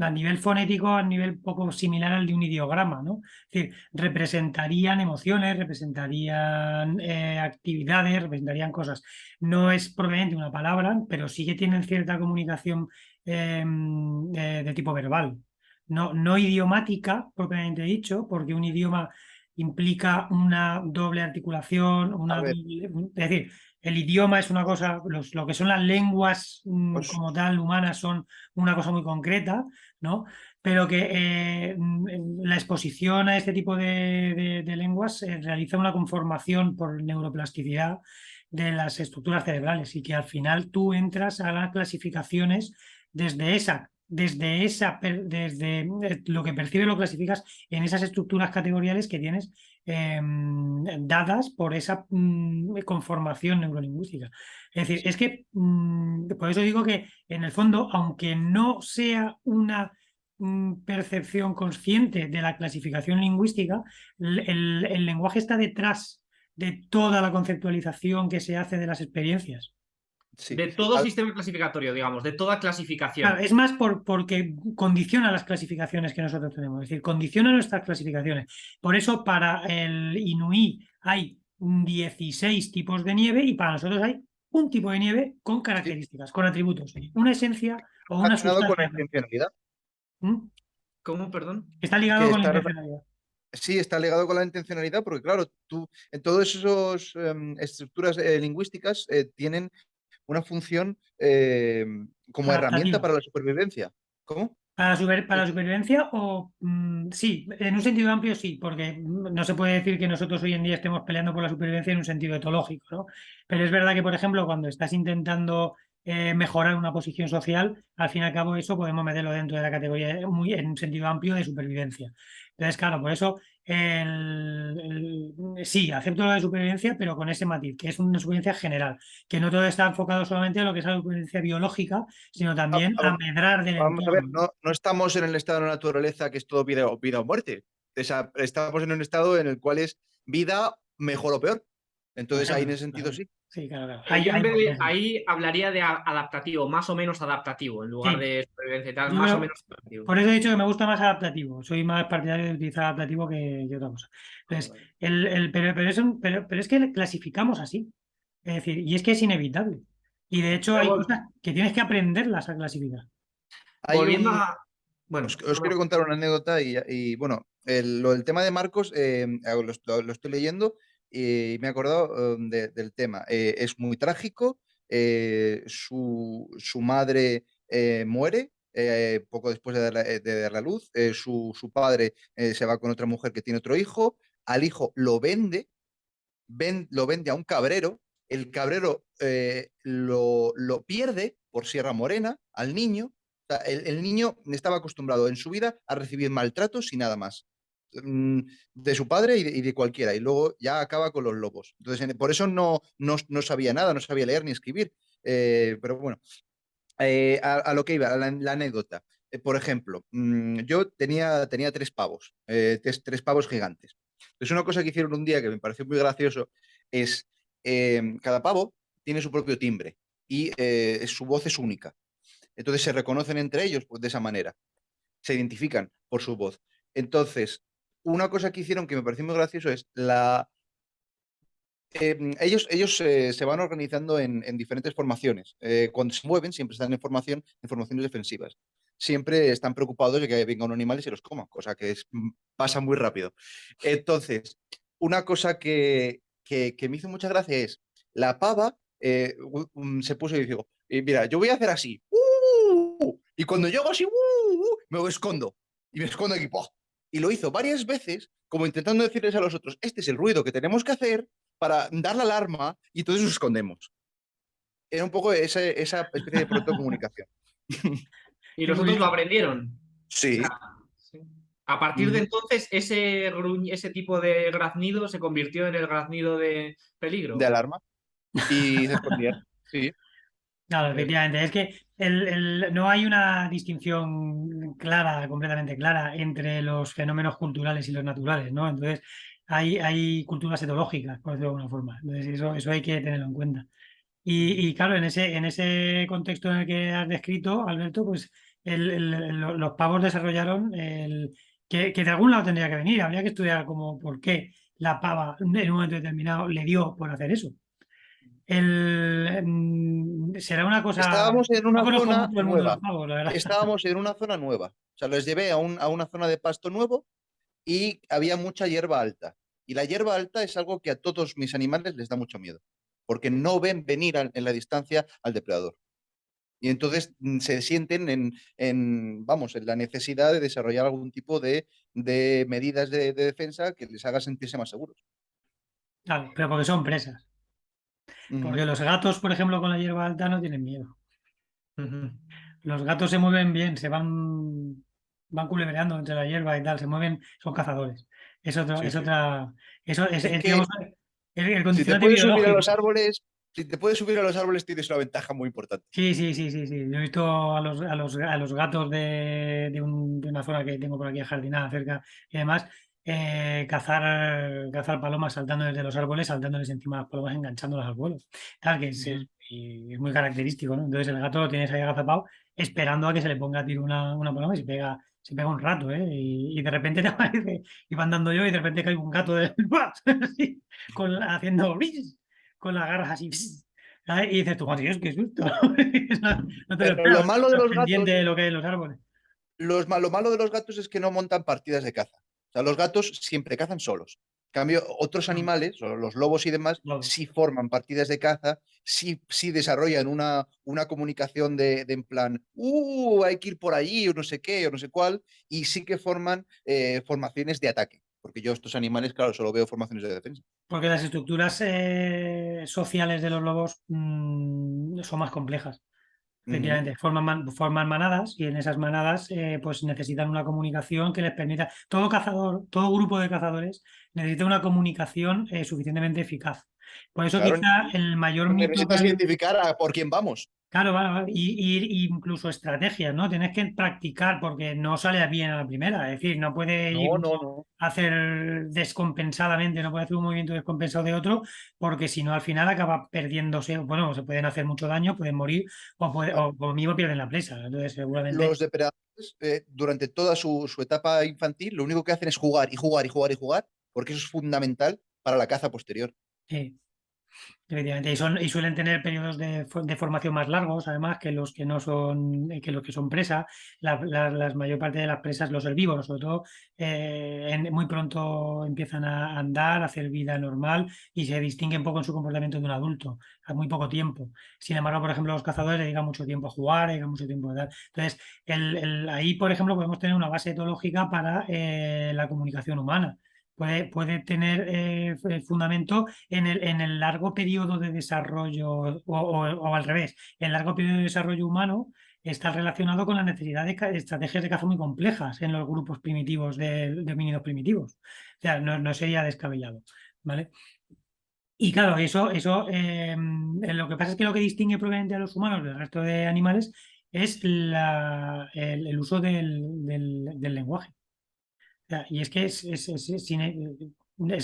a nivel fonético, a nivel poco similar al de un ideograma, ¿no? Es decir, representarían emociones, representarían actividades, representarían cosas. No es propiamente una palabra, pero sí que tienen cierta comunicación de tipo verbal. No, no idiomática, propiamente dicho, porque un idioma implica una doble articulación, A ver, es decir, el idioma es una cosa, lo que son las lenguas pues como tal humanas son una cosa muy concreta, ¿no? Pero que la exposición a este tipo de lenguas realiza una conformación por neuroplasticidad de las estructuras cerebrales y que al final tú entras a las clasificaciones desde lo que percibes lo clasificas en esas estructuras categoriales que tienes dadas por esa conformación neurolingüística. Es decir, es que por eso digo que en el fondo, aunque no sea una percepción consciente de la clasificación lingüística, el lenguaje está detrás de toda la conceptualización que se hace de las experiencias. sí. De todo A- sistema clasificatorio, digamos, de toda Claro, clasificación. es más porque condiciona las clasificaciones que nosotros tenemos, es decir, condiciona nuestras clasificaciones. Por eso para el Inuí hay 16 tipos de nieve y para nosotros hay un tipo de nieve con sí, características, con atributos, una esencia o una relacionado con la sustancia. intencionalidad. ¿Mm? ¿Cómo, perdón? Está ligado Que con la está, intencionalidad. sí, está ligado con la intencionalidad, porque claro, tú en todas esas estructuras lingüísticas tienen una función como herramienta Adaptativa. para la supervivencia. ¿Cómo? Para la supervivencia o sí, en un sentido amplio sí, porque no se puede decir que nosotros hoy en día estemos peleando por la supervivencia en un sentido etológico, ¿no? Pero es verdad que, por ejemplo, cuando estás intentando mejorar una posición social, al fin y al cabo eso podemos meterlo dentro de la categoría en un sentido amplio de supervivencia. Entonces, claro, por eso sí, acepto lo de supervivencia, pero con ese matiz, que es una supervivencia general, que no todo está enfocado solamente a lo que es la supervivencia biológica, sino Ah, también a medrar del vamos a ver, entorno. no estamos en el estado de la naturaleza que es todo vida o muerte. Estamos en un estado en el cual es vida mejor o peor. Por Entonces, ahí en ejemplo, ese sentido sí. sí, claro, claro. Yo en Hay vez de matices. ahí hablaría de adaptativo, más o menos adaptativo, en lugar Sí, de supervivencia y tal, yo más o creo, menos adaptativo. por eso he dicho que me gusta más adaptativo. Soy más partidario de utilizar adaptativo que otra cosa. Vale, Entonces, vale. pero es que clasificamos así. Es decir, y es que es inevitable. Y de hecho Pero hay cosas que tienes que aprenderlas a clasificar. Hay volviendo un, a... Bueno, os quiero contar una anécdota bueno, el tema de Marcos lo estoy leyendo y me he acordado del tema. Es muy trágico. Su madre muere poco después de dar la luz. Su padre se va con otra mujer que tiene otro hijo. Al hijo lo vende a un cabrero. El cabrero lo pierde por Sierra Morena al niño O sea, el niño estaba acostumbrado en su vida a recibir maltratos y nada más. mm, de su padre y de cualquiera. Y luego ya acaba con los lobos. Entonces, por eso no sabía nada, no sabía leer ni escribir. Pero bueno, a lo que iba, a la anécdota. Por ejemplo, yo tenía tres pavos, tres pavos gigantes. Entonces, una cosa que hicieron un día que me pareció muy gracioso es cada pavo tiene su propio timbre y su voz es única. Entonces se reconocen entre ellos pues, de esa manera, se identifican por su voz. Entonces, una cosa que hicieron que me pareció muy gracioso es ellos se van organizando en diferentes formaciones. Cuando se mueven, siempre están en formaciones defensivas. Siempre están preocupados de que venga un animal y se los coma, cosa que pasa muy rápido. Entonces, una cosa que me hizo mucha gracia es la pava se puso y dijo, mira, yo voy a hacer así. Y cuando yo hago así, me escondo. Y me escondo aquí. ¡Pah! Y lo hizo varias veces, como intentando decirles a los otros, este es el ruido que tenemos que hacer para dar la alarma y entonces nos escondemos. Era un poco esa especie de protocomunicación. Y Qué los otros lo curioso. aprendieron. O sea, Sí. sí. A partir de entonces, ese tipo de graznido se convirtió en el graznido de De peligro. alarma. Y se escondían. Sí. Claro, Increíble. efectivamente. Es que no hay una distinción clara, completamente clara, entre los fenómenos culturales y los naturales, ¿no? Entonces, hay culturas etológicas, por decirlo de alguna forma. Entonces, eso hay que tenerlo en cuenta. Y claro, en ese contexto en el que has descrito, Alberto, pues los pavos desarrollaron que de algún lado tendría que venir. Habría que estudiar como por qué la pava en un momento determinado le dio por hacer eso. Será una cosa. Estábamos en No una conozco zona mucho el mundo de nueva. los pavos, la verdad. Estábamos en una zona nueva. O sea, los llevé a una zona de pasto nuevo y había mucha hierba alta. Y la hierba alta es algo que a todos mis animales les da mucho miedo, porque no ven venir en la distancia al depredador. Y entonces se sienten vamos, en la necesidad de desarrollar algún tipo de medidas de defensa que les haga sentirse más seguros. Claro, pero porque son presas. Ujú. Porque los gatos, por ejemplo, con la hierba alta no tienen miedo. Ujú. Los gatos se mueven bien, van culebreando entre la hierba y tal, se mueven, son cazadores. Es otro, Sí, es sí. otra, eso Es digamos, que el si te condicionante puedes subir a biológico. los árboles, si te puedes subir a los árboles tienes una ventaja muy importante. Sí, sí, sí, sí, sí. Yo he visto a los gatos de una zona que tengo por aquí ajardinada cerca y además cazar palomas saltando desde los árboles, saltándoles encima de las palomas, enganchándolas al vuelo. Claro que Ujú. y es muy característico, ¿no? Entonces el gato lo tienes ahí agazapado esperando a que se le ponga a tiro una paloma y se pega un rato, ¿eh? Y de repente te aparece, y va andando yo y de repente cae un gato así, haciendo blis, con las garras así. ¿Sabes? Y dices tú, "Oh, Dios, qué susto". No te lo Pero esperas, lo malo de estás los pendiente gatos de lo que hay en los árboles. lo malo de los gatos es que no montan partidas de caza. O sea, los gatos siempre cazan solos. En cambio, otros Mm, animales, los lobos y demás, Lobo. sí forman partidas de caza, sí desarrollan una comunicación de en plan, hay que ir por allí, o no sé qué, o no sé cuál, y sí que forman formaciones de ataque. Porque yo estos animales, claro, solo veo formaciones de defensa. Porque las estructuras sociales de los lobos son más complejas. Ujú. Efectivamente, forman manadas y en esas manadas pues necesitan una comunicación que les permita. Todo cazador, todo grupo de cazadores necesita una comunicación suficientemente eficaz. Por eso Claro, quizá el mayor porque mito que necesitas hay. identificar por quién vamos. Claro, vale, vale. Y incluso estrategias, ¿no? Tienes que practicar porque no sale bien a la primera. Es decir, no puede ir No, uno no, no. a hacer descompensadamente, no puede hacer un movimiento descompensado de otro, porque si no, al final acaba perdiéndose. Bueno, se pueden hacer mucho daño, pueden morir o mismo pierden la presa. Entonces, seguramente. Los depredadores, durante toda su etapa infantil, lo único que hacen es jugar y jugar y jugar y jugar, porque eso es fundamental para la caza posterior. Sí. Efectivamente, y suelen tener periodos de formación más largos, además, que los que no son, que los que son presa. La mayor parte de las presas, los herbívoros, sobre todo, muy pronto empiezan a andar, a hacer vida normal y se distinguen poco en su comportamiento de un adulto, a muy poco tiempo. Sin embargo, por ejemplo, los cazadores dedican mucho tiempo a jugar, dedican mucho tiempo a dar. Entonces, ahí, por ejemplo, podemos tener una base etológica para la comunicación humana. Puede tener fundamento en el largo periodo de desarrollo, o al revés, el largo periodo de desarrollo humano, está relacionado con la necesidad de estrategias de caza muy complejas en los grupos primitivos de homínidos primitivos. O sea, no sería descabellado, ¿vale? Y claro, eso lo que pasa es que lo que distingue probablemente a los humanos del resto de animales es el uso del lenguaje. O sea, y es que es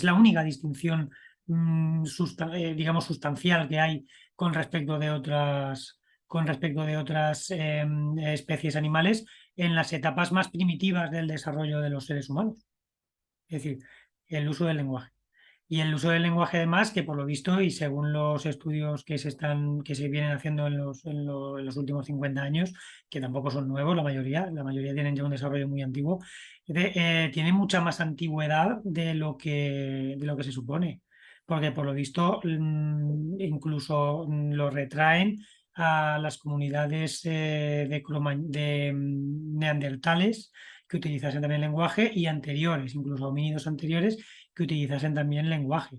la única distinción, digamos, sustancial que hay con respecto de otras especies animales en las etapas más primitivas del desarrollo de los seres humanos. Es decir, el uso del lenguaje. Y el uso del lenguaje, además, que por lo visto, y según los estudios que se vienen haciendo en los últimos 50 años, que tampoco son nuevos, la mayoría tienen ya un desarrollo muy antiguo, tiene mucha más antigüedad de lo que se supone. Porque por lo visto, incluso lo retraen a las comunidades de neandertales que utilizasen también lenguaje y anteriores, incluso homínidos anteriores que utilizasen también lenguaje.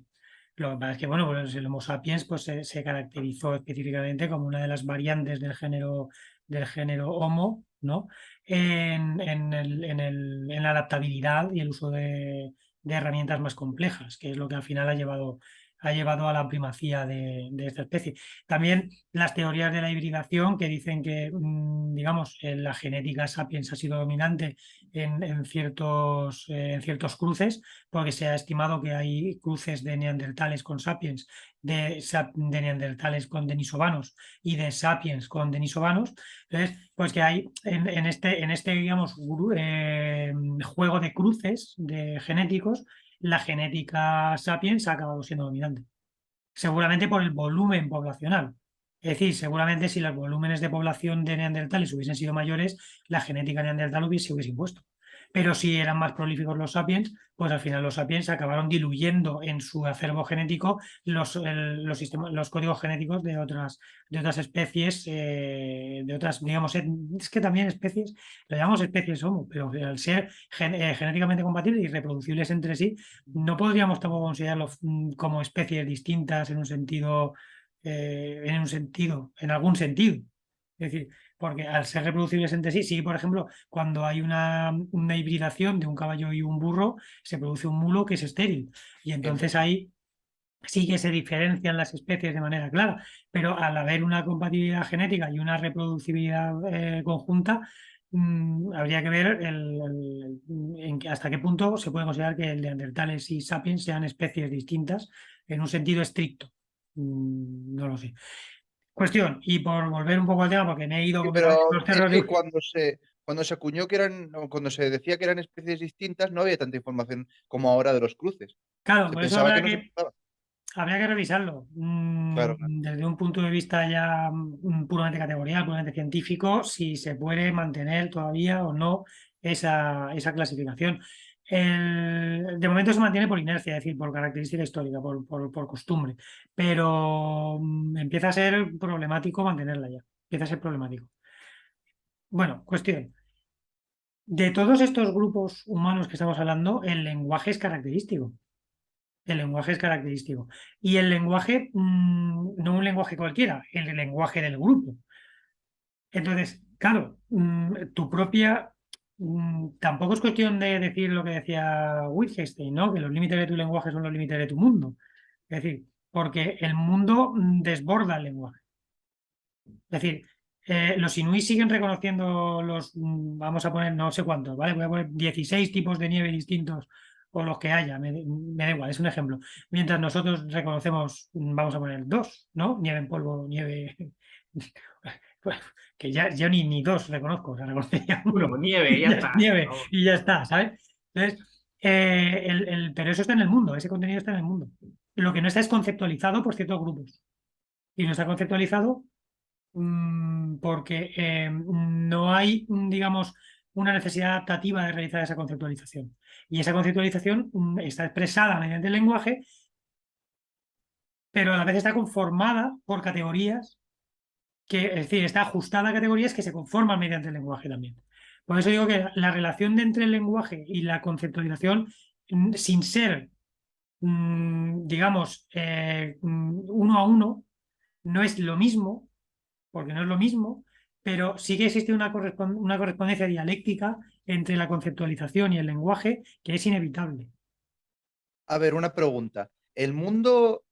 Lo que pasa es que, bueno, pues el Homo sapiens pues, se caracterizó específicamente como una de las variantes del género Homo, ¿no? En la adaptabilidad y el uso de herramientas más complejas, que es lo que al final ha llevado a la primacía de esta especie. También las teorías de la hibridación que dicen que, digamos, la genética sapiens ha sido dominante en ciertos cruces, porque se ha estimado que hay cruces de neandertales con sapiens, de neandertales con denisovanos y de sapiens con denisovanos. Entonces, pues que hay en este digamos, juego de cruces de genéticos, la genética sapiens ha acabado siendo dominante. Seguramente por el volumen poblacional. Es decir, seguramente si los volúmenes de población de neandertales hubiesen sido mayores, la genética neandertal se hubiese impuesto. Pero si eran más prolíficos los sapiens, pues al final los sapiens acabaron diluyendo en su acervo genético los códigos genéticos de otras especies, digamos, es que también especies, lo llamamos especies Homo, pero al ser genéticamente compatibles y reproducibles entre sí, no podríamos tampoco considerarlos como especies distintas en algún sentido. Es decir, porque al ser reproducibles entre sí, sí, por ejemplo, cuando hay una hibridación de un caballo y un burro, se produce un mulo que es estéril. Y entonces ahí sí que se diferencian las especies de manera clara, pero al haber una compatibilidad genética y una reproducibilidad conjunta, habría que ver hasta qué punto se puede considerar que el neandertales y sapiens sean especies distintas en un sentido estricto. No lo sé. Cuestión, y por volver un poco al tema, porque me he ido Sí, completamente pero por los es cerros que cuando se acuñó que eran, o cuando se decía que eran especies distintas, no había tanta información como ahora de los cruces. Claro, Se por eso pensaba que no se cruzaba. habría que revisarlo. Claro, claro. Desde un punto de vista ya puramente categorial, puramente científico, si se puede mantener todavía o no esa clasificación. De momento se mantiene por inercia, es decir, por característica histórica, por costumbre, pero empieza a ser problemático mantenerla ya. Empieza a ser problemático. Bueno, cuestión. De todos estos grupos humanos que estamos hablando, el lenguaje es característico. El lenguaje es característico. Y el lenguaje, no un lenguaje cualquiera, el lenguaje del grupo. Entonces, claro, tu propia. Tampoco es cuestión de decir lo que decía Wittgenstein, ¿no? Que los límites de tu lenguaje son los límites de tu mundo. Es decir, porque el mundo desborda el lenguaje. Es decir, los inuit siguen reconociendo vamos a poner no sé cuántos, ¿vale? Voy a poner 16 tipos de nieve distintos o los que haya, me da igual, es un ejemplo. Mientras nosotros reconocemos, vamos a poner dos, ¿no? Nieve en polvo, nieve. Pues, que ya yo ni dos reconozco, o sea, reconocería uno. Bueno, nieve, ya está. Nieve Vamos. y ya está, ¿sabes? Entonces, pero eso está en el mundo, ese contenido está en el mundo. Lo que no está es conceptualizado por ciertos grupos. Y no está conceptualizado porque no hay, digamos, una necesidad adaptativa de realizar esa conceptualización. Y esa conceptualización está expresada mediante el lenguaje, pero a la vez está conformada por categorías, es decir, está ajustada a categorías que se conforman mediante el lenguaje también. Por eso digo que la relación entre el lenguaje y la conceptualización, sin ser, digamos, uno a uno, no es lo mismo porque no es lo mismo, pero sí que existe una correspondencia dialéctica entre la conceptualización y el lenguaje que es inevitable. A ver, una pregunta. El mundo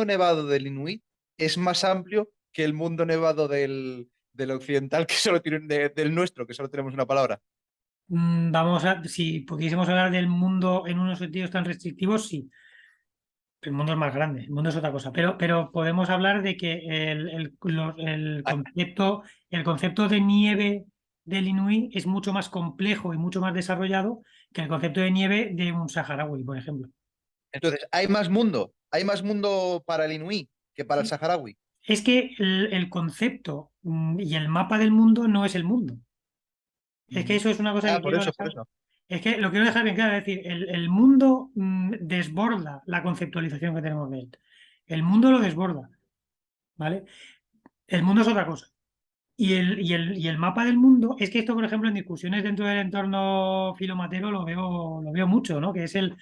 nevado del Inuit es más amplio que el mundo nevado del occidental, que solo tiene, del nuestro, que solo tenemos una palabra. Si pudiésemos hablar del mundo en unos sentidos tan restrictivos, sí. El mundo es más grande, el mundo es otra cosa. Pero podemos hablar de que Ah, el concepto de nieve del Inuit es mucho más complejo y mucho más desarrollado que el concepto de nieve de un saharaui, por ejemplo. entonces, hay más mundo para el Inuit que para el saharaui. Es que el concepto y el mapa del mundo no es el mundo. Es que Ujú. eso es una cosa Ah, que por quiero eso, por dejar. eso. Es que lo quiero dejar bien claro, es decir, el mundo desborda la conceptualización que tenemos de él. El mundo lo desborda, ¿vale? El mundo es otra cosa. Y el mapa del mundo, es que esto, por ejemplo, en discusiones dentro del entorno filomatero lo veo mucho, ¿no? Que es Sí, el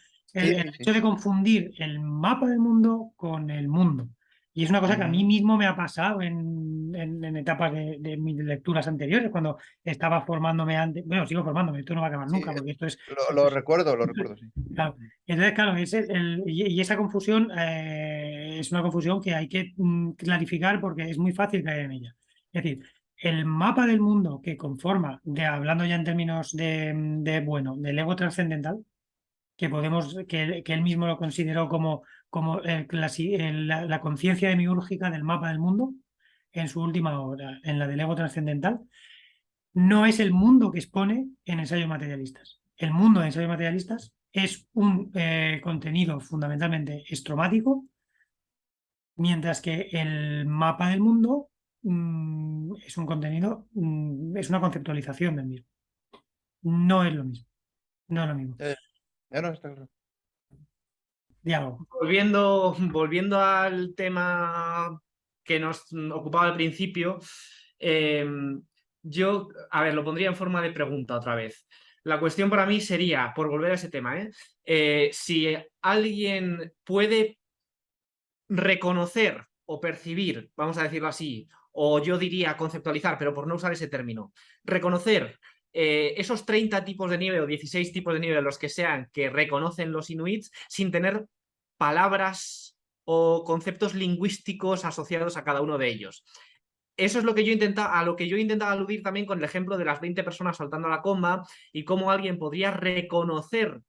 sí, sí. hecho de confundir el mapa del mundo con el mundo. Y es una cosa que a mí Ujú. mismo me ha pasado en etapas de mis lecturas anteriores, cuando estaba formándome antes. Bueno, sigo formándome, esto no va a acabar Sí, nunca, porque lo recuerdo, sí. claro. Entonces, claro, y esa confusión es una confusión que hay que clarificar porque es muy fácil caer en ella. Es decir, el mapa del mundo que conforma, hablando ya en términos bueno, del ego trascendental, que él mismo lo consideró como la conciencia demiúrgica del mapa del mundo en su última obra, en la del ego trascendental, no es el mundo que expone en ensayos materialistas. El mundo de ensayos materialistas es un contenido fundamentalmente estromático, mientras que el mapa del mundo es un contenido, es una conceptualización del mismo. No es lo mismo. No es lo mismo. Eh, ya no está claro. Diálogo. Volviendo al tema que nos ocupaba al principio, eh, yo, a ver, lo pondría en forma de pregunta otra vez. La cuestión para mí sería, por volver a ese tema, si alguien puede reconocer o percibir, vamos a decirlo así, o yo diría conceptualizar, pero por no usar ese término, reconocer esos 30 tipos de nieve o 16 tipos de nieve, los que sean, que reconocen los inuits, sin tener palabras o conceptos lingüísticos asociados a cada uno de ellos. Eso es lo que a lo que yo intentaba aludir también con el ejemplo de las 20 personas saltando la comba y cómo alguien podría reconocer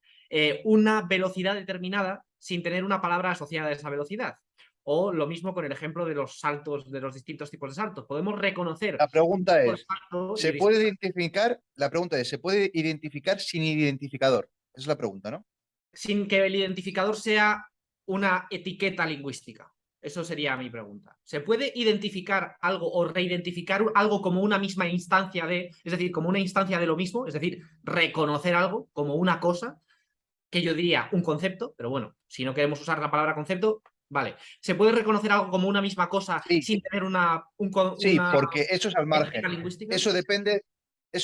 una velocidad determinada sin tener una palabra asociada a esa velocidad. O lo mismo con el ejemplo de los saltos, de los distintos tipos de saltos. Podemos reconocer La un pregunta tipo de es, salto y ¿se puede identificar? La pregunta es, ¿se puede identificar sin identificador? Esa es la pregunta, ¿no? sin que el identificador sea una etiqueta lingüística. Eso sería mi pregunta. ¿Se puede identificar algo o reidentificar algo como una misma instancia es decir, como una instancia de lo mismo? Es decir, reconocer algo como una cosa, que yo diría un concepto, pero bueno, si no queremos usar la palabra concepto, vale. ¿Se puede reconocer algo como una misma cosa Sí, sin tener sí, una porque eso es al etiqueta margen. lingüística? Eso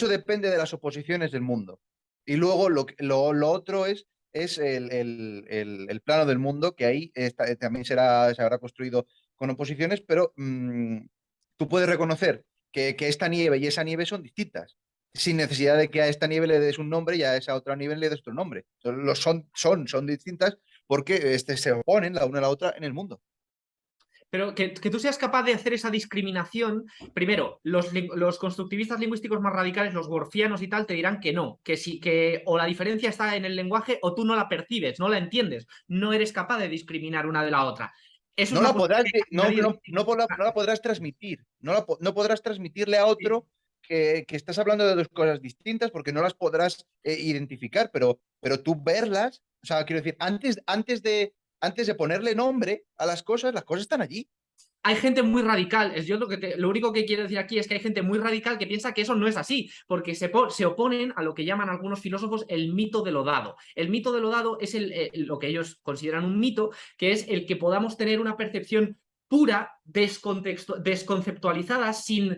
depende de las oposiciones del mundo. Y luego lo otro es el plano del mundo, que ahí también se habrá construido con oposiciones, pero tú puedes reconocer que esta nieve y esa nieve son distintas, sin necesidad de que a esta nieve le des un nombre y a esa otra nieve le des otro nombre. Son distintas porque se oponen la una a la otra en el mundo. Pero que tú seas capaz de hacer esa discriminación, primero, los constructivistas lingüísticos más radicales, los worfianos y tal, te dirán que no, que sí, que o la diferencia está en el lenguaje o tú no la percibes, no la entiendes, no eres capaz de discriminar una de la otra. Eso es No una la postura podrás, que nadie no la podrás transmitir, no podrás transmitirle a otro que estás hablando de dos cosas distintas porque no las podrás identificar, pero tú verlas, o sea, quiero decir, antes de ponerle nombre a las cosas están allí. hay gente muy radical. Yo lo único que quiero decir aquí es que hay gente muy radical que piensa que eso no es así, porque se oponen a lo que llaman algunos filósofos el mito de lo dado. El mito de lo dado es lo que ellos consideran un mito, que es el que podamos tener una percepción pura desconceptualizadas, sin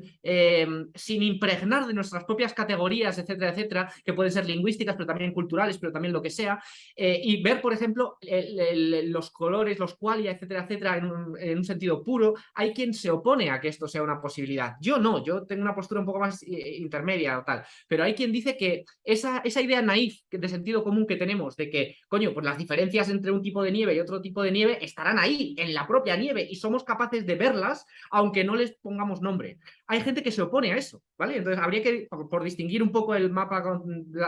impregnar de nuestras propias categorías, etcétera, etcétera, que pueden ser lingüísticas, pero también culturales, pero también lo que sea, y ver, por ejemplo, los colores, los qualia, etcétera, etcétera, en un sentido puro. Hay quien se opone a que esto sea una posibilidad. Yo no, yo tengo una postura un poco más intermedia o tal, pero hay quien dice que esa idea naif de sentido común que tenemos de que, coño, pues las diferencias entre un tipo de nieve y otro tipo de nieve estarán ahí, en la propia nieve, y somos capaces de verlas aunque no les pongamos nombre. Hay gente que se opone a eso, ¿vale? Entonces habría que, por distinguir un poco el mapa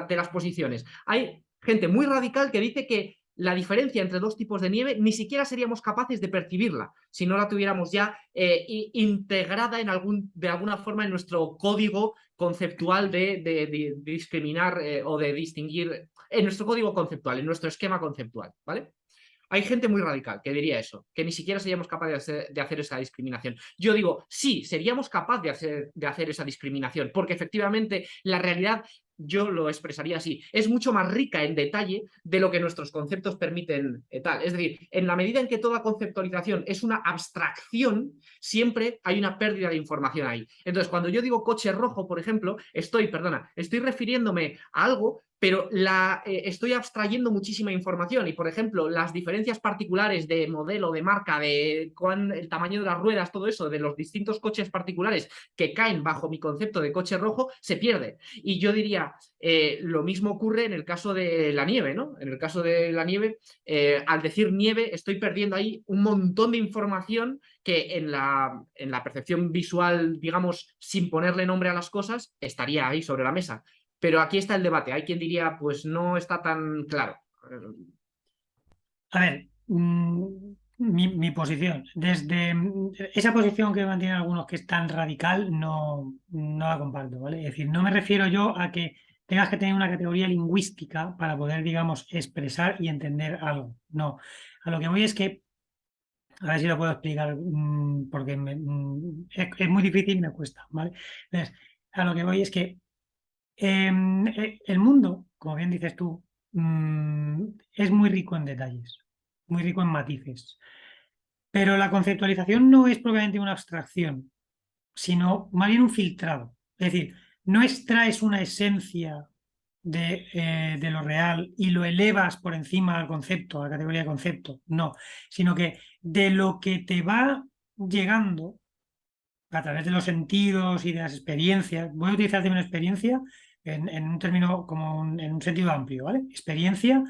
de las posiciones, hay gente muy radical que dice que la diferencia entre dos tipos de nieve ni siquiera seríamos capaces de percibirla si no la tuviéramos ya integrada de alguna forma en nuestro código conceptual de discriminar o de distinguir, en nuestro código conceptual, en nuestro esquema conceptual, ¿vale? Hay gente muy radical que diría eso, que ni siquiera seríamos capaces de hacer esa discriminación. Yo digo, sí, seríamos capaces de hacer esa discriminación, porque efectivamente la realidad, yo lo expresaría así, es mucho más rica en detalle de lo que nuestros conceptos permiten tal. Es decir, en la medida en que toda conceptualización es una abstracción, siempre hay una pérdida de información ahí. Entonces, cuando yo digo coche rojo, por ejemplo, estoy refiriéndome a algo, pero estoy abstrayendo muchísima información y, por ejemplo, las diferencias particulares de modelo, de marca, el tamaño de las ruedas, todo eso, de los distintos coches particulares que caen bajo mi concepto de coche rojo, se pierde. Y yo diría, lo mismo ocurre en el caso de la nieve, ¿no? En el caso de la nieve, al decir nieve, estoy perdiendo ahí un montón de información que en la percepción visual, digamos, sin ponerle nombre a las cosas, estaría ahí sobre la mesa. Pero aquí está el debate. Hay quien diría, pues no está tan claro. A ver, mi posición. Desde esa posición que mantienen algunos que es tan radical, no la comparto, ¿vale? Es decir, no me refiero yo a que tengas que tener una categoría lingüística para poder, digamos, expresar y entender algo. No. A lo que voy es que, a ver si lo puedo explicar, porque es muy difícil y me cuesta, ¿vale? Entonces, a lo que voy es que el mundo, como bien dices tú, es muy rico en detalles, muy rico en matices. Pero la conceptualización no es propiamente una abstracción, sino más bien un filtrado. Es decir, no extraes una esencia de lo real y lo elevas por encima al concepto, a la categoría de concepto, no, sino que de lo que te va llegando a través de los sentidos y de las experiencias, voy a utilizar el término experiencia en un término como en un sentido amplio, ¿vale? Experiencia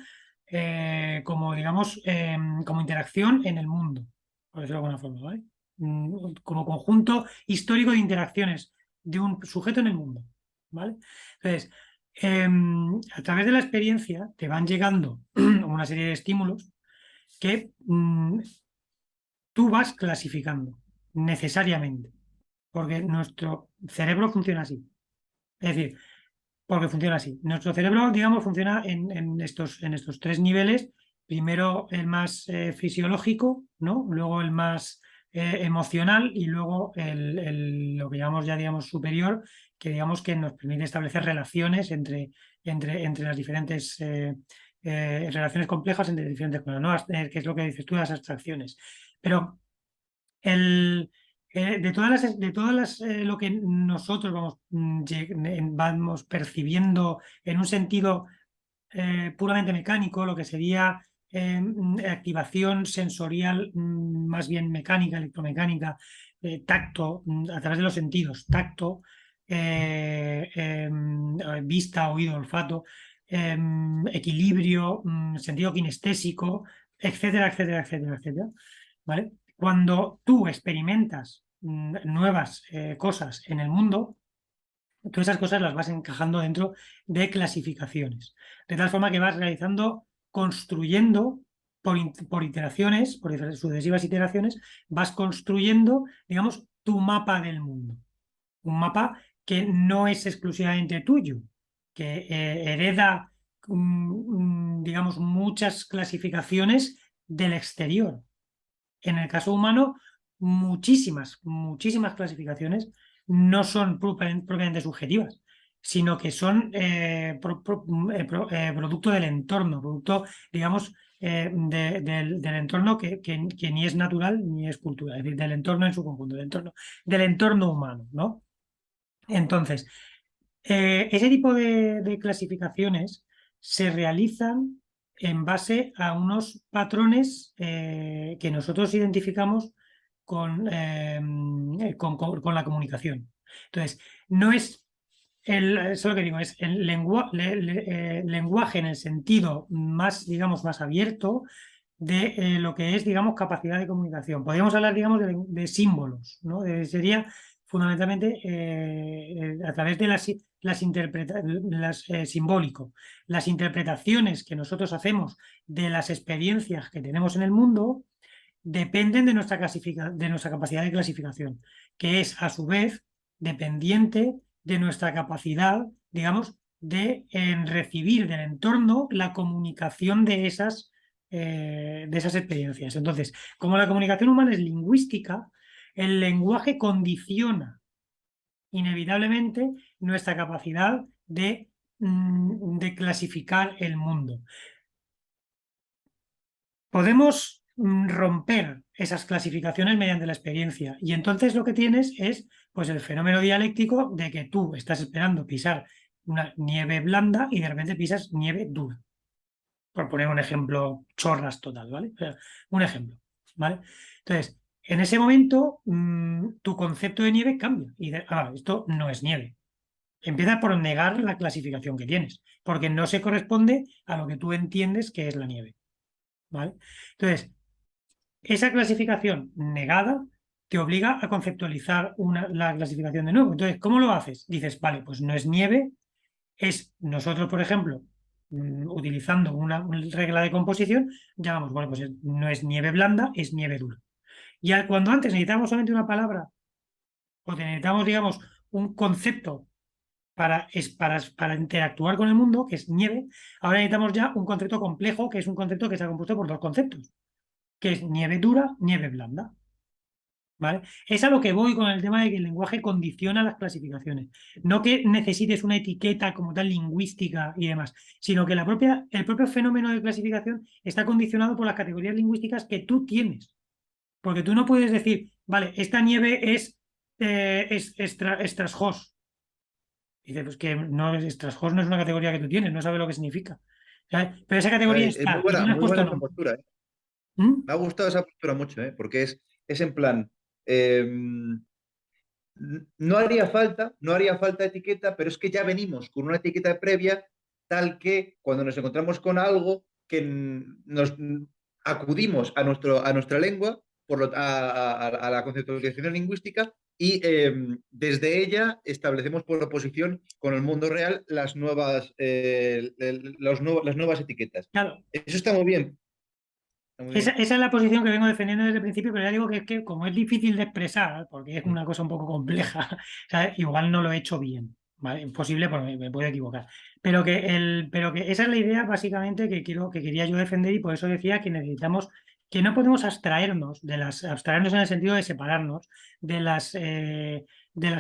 como, digamos, como interacción en el mundo, por decirlo de alguna forma, ¿vale? Como conjunto histórico de interacciones de un sujeto en el mundo, ¿vale? Entonces, a través de la experiencia te van llegando una serie de estímulos que tú vas clasificando necesariamente, porque nuestro cerebro funciona así. Es decir, porque funciona así. Nuestro cerebro, digamos, funciona en estos tres niveles. Primero el más fisiológico, ¿no? Luego el más emocional y luego lo que llamamos ya, digamos, superior, que digamos que nos permite establecer relaciones entre las diferentes relaciones complejas entre diferentes cosas, ¿no? Que es lo que dices tú, las abstracciones. Pero de todas las lo que nosotros vamos percibiendo en un sentido puramente mecánico, lo que sería activación sensorial más bien mecánica, electromecánica, tacto, a través de los sentidos, tacto, vista, oído, olfato, equilibrio, sentido kinestésico, etcétera, etcétera, etcétera, etcétera. ¿Vale? Cuando tú experimentas nuevas cosas en el mundo, todas esas cosas las vas encajando dentro de clasificaciones. De tal forma que vas realizando, construyendo por iteraciones, por sucesivas iteraciones, vas construyendo, digamos, tu mapa del mundo. Un mapa que no es exclusivamente tuyo, que hereda, digamos, muchas clasificaciones del exterior. En el caso humano, muchísimas clasificaciones no son propiamente subjetivas, sino que son producto del entorno, producto, digamos, del entorno que ni es natural ni es cultural, es decir, del entorno en su conjunto, del entorno humano, ¿no? Entonces, ese tipo de clasificaciones se realizan en base a unos patrones que nosotros identificamos con la comunicación. Entonces, no es eso es lo que digo, es el lenguaje en el sentido más, digamos, más abierto de lo que es, digamos, capacidad de comunicación. Podríamos hablar, digamos, de símbolos, ¿no? Sería fundamentalmente a través de simbólico, las interpretaciones que nosotros hacemos de las experiencias que tenemos en el mundo dependen de de nuestra capacidad de clasificación, que es a su vez dependiente de nuestra capacidad, digamos, de recibir del entorno la comunicación de esas experiencias. Entonces, como la comunicación humana es lingüística, el lenguaje condiciona inevitablemente nuestra capacidad de clasificar el mundo. Podemos romper esas clasificaciones mediante la experiencia y entonces lo que tienes es pues el fenómeno dialéctico de que tú estás esperando pisar una nieve blanda y de repente pisas nieve dura. Por poner un ejemplo chorras total, ¿vale? O sea, un ejemplo, ¿vale? Entonces, en ese momento tu concepto de nieve cambia y esto no es nieve. Empieza por negar la clasificación que tienes, porque no se corresponde a lo que tú entiendes que es la nieve, ¿vale? Entonces, esa clasificación negada te obliga a conceptualizar la clasificación de nuevo. Entonces, ¿cómo lo haces? Dices, vale, pues no es nieve, es nosotros, por ejemplo, utilizando una regla de composición, llamamos, bueno, pues no es nieve blanda, es nieve dura. Y cuando antes necesitábamos solamente una palabra o necesitamos, digamos, un concepto para interactuar con el mundo, que es nieve, ahora necesitamos ya un concepto complejo, que es un concepto que está compuesto por dos conceptos, que es nieve dura, nieve blanda. ¿Vale? Es a lo que voy con el tema de que el lenguaje condiciona las clasificaciones. No que necesites una etiqueta como tal lingüística y demás, sino que el propio fenómeno de clasificación está condicionado por las categorías lingüísticas que tú tienes. Porque tú no puedes decir, vale, esta nieve es Strashaus. Dice, pues que no, Strashaus no es una categoría que tú tienes, no sabes lo que significa. ¿Sabes? Pero esa categoría Es está y tú no has muy puesto buena esa nombre. postura, ¿eh? ¿Mm? Me ha gustado esa postura mucho, ¿eh? Porque es en plan, em, no haría falta etiqueta, pero es que ya venimos con una etiqueta previa, tal que cuando nos encontramos con algo que nos acudimos a nuestra lengua, a la conceptualización lingüística, y desde ella establecemos por oposición con el mundo real las las nuevas etiquetas. Claro, Eso está muy bien. Está muy esa bien. es la posición que vengo defendiendo desde el principio, pero ya digo que es que como es difícil de expresar, porque es una cosa un poco compleja, ¿sabes? Igual no lo he hecho bien, ¿vale? Es posible porque me puedo equivocar. Pero que esa es la idea básicamente que quería yo defender y por eso decía que necesitamos, que no podemos abstraernos en el sentido de separarnos de las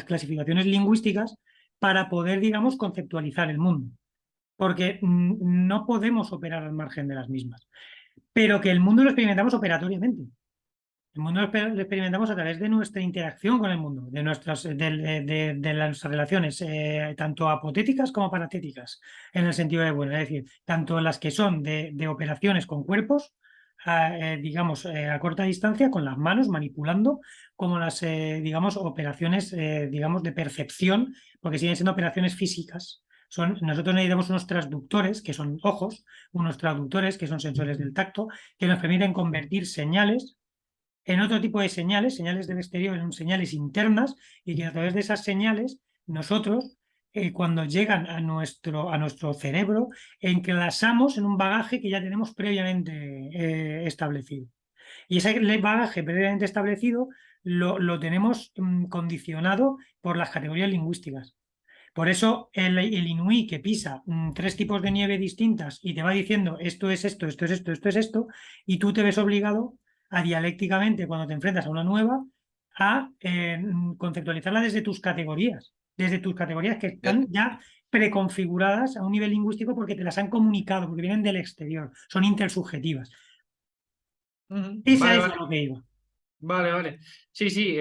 clasificaciones lingüísticas para poder, digamos, conceptualizar el mundo. Porque no podemos operar al margen de las mismas, pero que el mundo lo experimentamos operatoriamente. El mundo lo experimentamos a través de nuestra interacción con el mundo, de las relaciones, tanto apotéticas como paratéticas, en el sentido de, bueno, es decir, tanto las que son de operaciones con cuerpos, digamos, a corta distancia, con las manos, manipulando, como las, digamos, operaciones, digamos, de percepción, porque siguen siendo operaciones físicas. Nosotros necesitamos unos transductores, que son ojos, unos traductores, que son sensores del tacto, que nos permiten convertir señales en otro tipo de señales, señales del exterior, en señales internas, y que a través de esas señales nosotros, cuando llegan a nuestro cerebro, enclasamos en un bagaje que ya tenemos previamente establecido. Y ese bagaje previamente establecido lo tenemos condicionado por las categorías lingüísticas. Por eso el inuí que pisa tres tipos de nieve distintas y te va diciendo esto es esto, esto es esto, esto es esto, y tú te ves obligado a dialécticamente, cuando te enfrentas a una nueva, a conceptualizarla desde tus categorías que Ya, están ya preconfiguradas a un nivel lingüístico porque te las han comunicado, porque vienen del exterior, son intersubjetivas. Esa Vale, es vale. a lo que iba. Vale, vale. Sí, sí.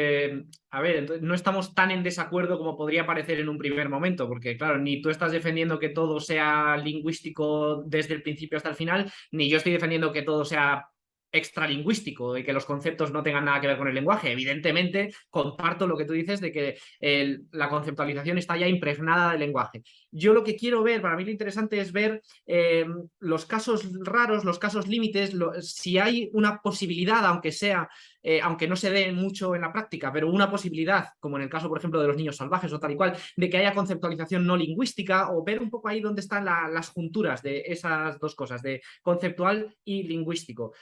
A ver, entonces no estamos tan en desacuerdo como podría parecer en un primer momento, porque claro, ni tú estás defendiendo que todo sea lingüístico desde el principio hasta el final, ni yo estoy defendiendo que todo sea extralingüístico y que los conceptos no tengan nada que ver con el lenguaje. Evidentemente, comparto lo que tú dices de que la conceptualización está ya impregnada del lenguaje. Yo lo que quiero ver, para mí lo interesante es ver los casos raros, los casos límites, si hay una posibilidad, aunque sea aunque no se dé mucho en la práctica, pero una posibilidad, como en el caso, por ejemplo, de los niños salvajes o tal y cual, de que haya conceptualización no lingüística, o ver un poco ahí dónde están las junturas de esas dos cosas, de conceptual y lingüístico,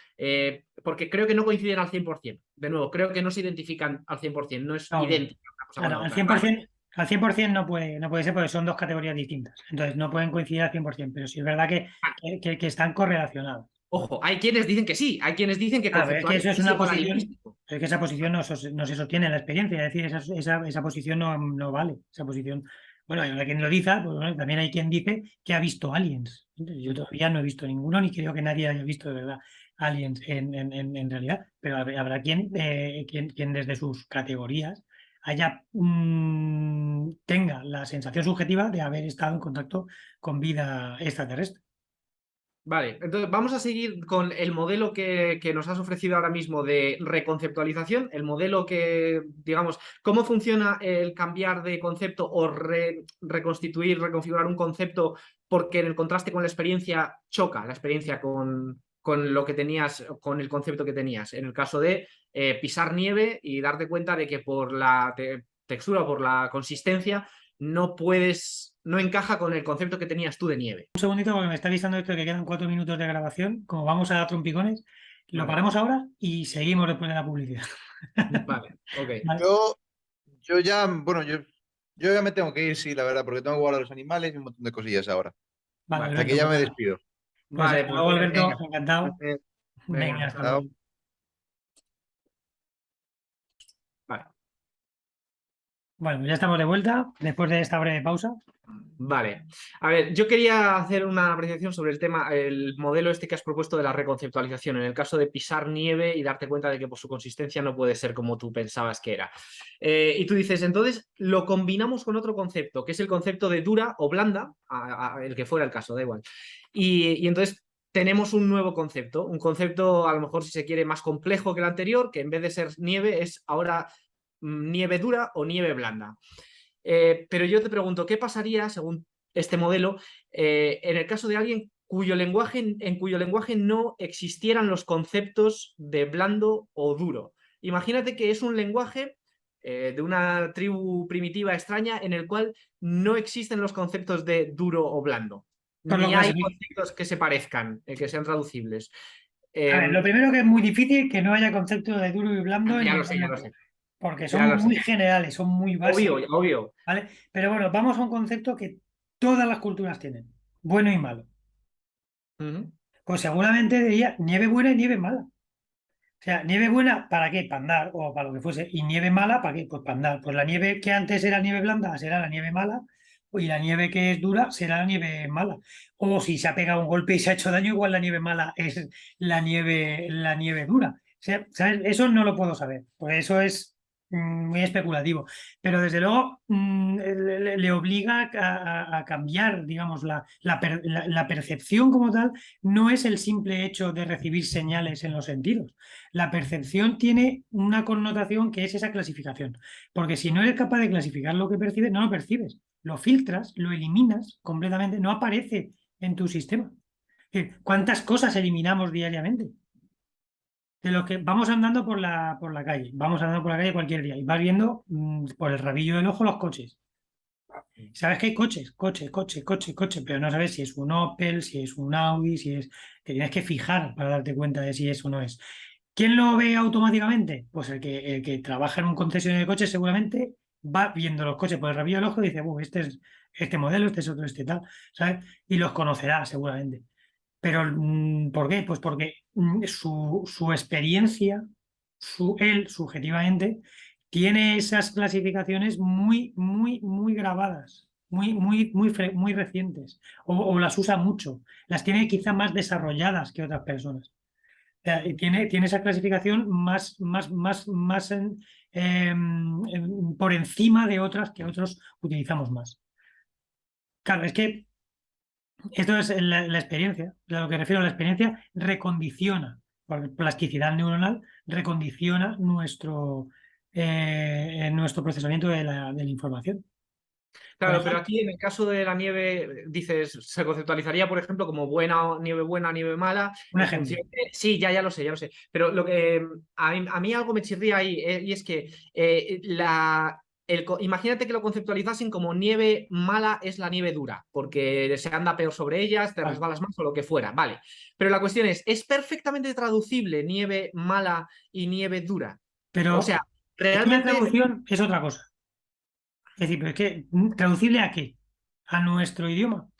porque creo que no coinciden al 100%. De nuevo, creo que no se identifican al 100%, no es No, idéntica una cosa con claro, la al otra. Vale. 100%, al 100% no puede ser porque son dos categorías distintas. Entonces no pueden coincidir al 100%, pero sí es verdad que están correlacionadas. Ojo, hay quienes dicen que sí, hay quienes dicen que A ver, es que conceptual eso es es una igual a posición, lingüístico. es que esa posición no se sostiene en la experiencia, es decir, esa posición no vale, esa posición. Bueno, hay quien lo dice, pues bueno, también hay quien dice que ha visto aliens. Yo todavía no he visto ninguno, ni creo que nadie haya visto de verdad aliens en realidad, pero habrá quien desde sus categorías tenga la sensación subjetiva de haber estado en contacto con vida extraterrestre. Vale, entonces vamos a seguir con el modelo que nos has ofrecido ahora mismo de reconceptualización, el modelo que, digamos, cómo funciona el cambiar de concepto o reconstituir, reconfigurar un concepto porque en el contraste con la experiencia choca la experiencia con lo que tenías, con el concepto que tenías. En el caso de pisar nieve y darte cuenta de que por la textura o por la consistencia no encaja con el concepto que tenías tú de nieve. Un segundito porque me está avisando esto de que quedan 4 minutos de grabación. Como vamos a trompicones, lo Vale, paramos ahora y seguimos después de la publicidad. vale, ok. Vale, Yo ya, bueno, yo ya me tengo que ir, sí, la verdad, porque tengo que guardar los animales y un montón de cosillas ahora. vale, Vale, O sea que Alberto, ya pues me nada. despido. Pues vale, hasta pues luego, bien, Alberto, Venga, encantado. Venga, venga, hasta hasta chao. luego. luego. Vale. Bueno, pues ya estamos de vuelta después de esta breve pausa. Vale. A ver, yo quería hacer una apreciación sobre el tema, el modelo este que has propuesto de la reconceptualización, en el caso de pisar nieve y darte cuenta de que por su consistencia no puede ser como tú pensabas que era. Y tú dices, entonces lo combinamos con otro concepto, que es el concepto de dura o blanda, el que fuera el caso, da igual. Y entonces tenemos un nuevo concepto, un concepto a lo mejor si se quiere más complejo que el anterior, que en vez de ser nieve es ahora nieve dura o nieve blanda. Pero yo te pregunto, ¿qué pasaría, según este modelo, en el caso de alguien en cuyo lenguaje no existieran los conceptos de blando o duro? Imagínate que es un lenguaje de una tribu primitiva extraña en el cual no existen los conceptos de duro o blando, Por lo ni hay que conceptos que se parezcan, que sean traducibles. a ver, Eh, lo primero que es muy difícil que no haya concepto de duro y blando en ya lo sé, ningún ya lo sé, lenguaje, porque ya son lo sé. muy generales, son muy Obvio, básicos, obvio. ¿vale? Pero bueno, vamos a un concepto que todas las culturas tienen, bueno y malo. Ujú. Pues seguramente diría nieve buena y nieve mala. O sea, nieve buena, ¿para qué? Para andar o para lo que fuese. Y nieve mala, ¿para qué? Pues para andar. Pues la nieve que antes era nieve blanda será la nieve mala. Y la nieve que es dura será la nieve mala. O si se ha pegado un golpe y se ha hecho daño, igual la nieve mala es la nieve dura. O sea, ¿sabes? Eso no lo puedo saber. Pues eso es muy especulativo. Pero desde luego le obliga a cambiar, digamos, la percepción como tal no es el simple hecho de recibir señales en los sentidos. La percepción tiene una connotación que es esa clasificación, porque si no eres capaz de clasificar lo que percibes, no lo percibes, lo filtras, lo eliminas completamente, no aparece en tu sistema. ¿Cuántas cosas eliminamos diariamente? De lo que vamos andando por la calle, vamos andando por la calle cualquier día y vas viendo por el rabillo del ojo los coches. Sabes que hay coche, pero no sabes si es un Opel, si es un Audi, si es. Te tienes que fijar para darte cuenta de si es o no es. ¿Quién lo ve automáticamente? Pues el que trabaja en un concesionario de coches seguramente va viendo los coches por el rabillo del ojo y dice, este es este modelo, este es otro, este tal, ¿sabes? Y los conocerá seguramente. Pero ¿por qué? Pues porque su experiencia, él subjetivamente, tiene esas clasificaciones muy, muy, muy grabadas. muy recientes, o las usa mucho, las tiene quizá más desarrolladas que otras personas. O sea, y tiene esa clasificación por encima de otras que otros utilizamos más. Claro, es que esto es la experiencia, a lo que refiero a la experiencia, recondiciona, por plasticidad neuronal, recondiciona nuestro procesamiento de la información. Por Claro, pero ejemplo, aquí en el caso de la nieve, dices, se conceptualizaría, por ejemplo, como buena, nieve mala, un en ejemplo. función de... Sí, ya lo sé, ya lo sé. Pero lo que a mí algo me chirría ahí, y es que imagínate que lo conceptualizasen como nieve mala es la nieve dura, porque se anda peor sobre ellas, te Vale. resbalas más o lo que fuera, vale. Pero la cuestión ¿es perfectamente traducible nieve mala y nieve dura? Pero O sea, es que la realmente... traducción es otra cosa. Es decir, pero es que, ¿traducible a qué? A nuestro idioma.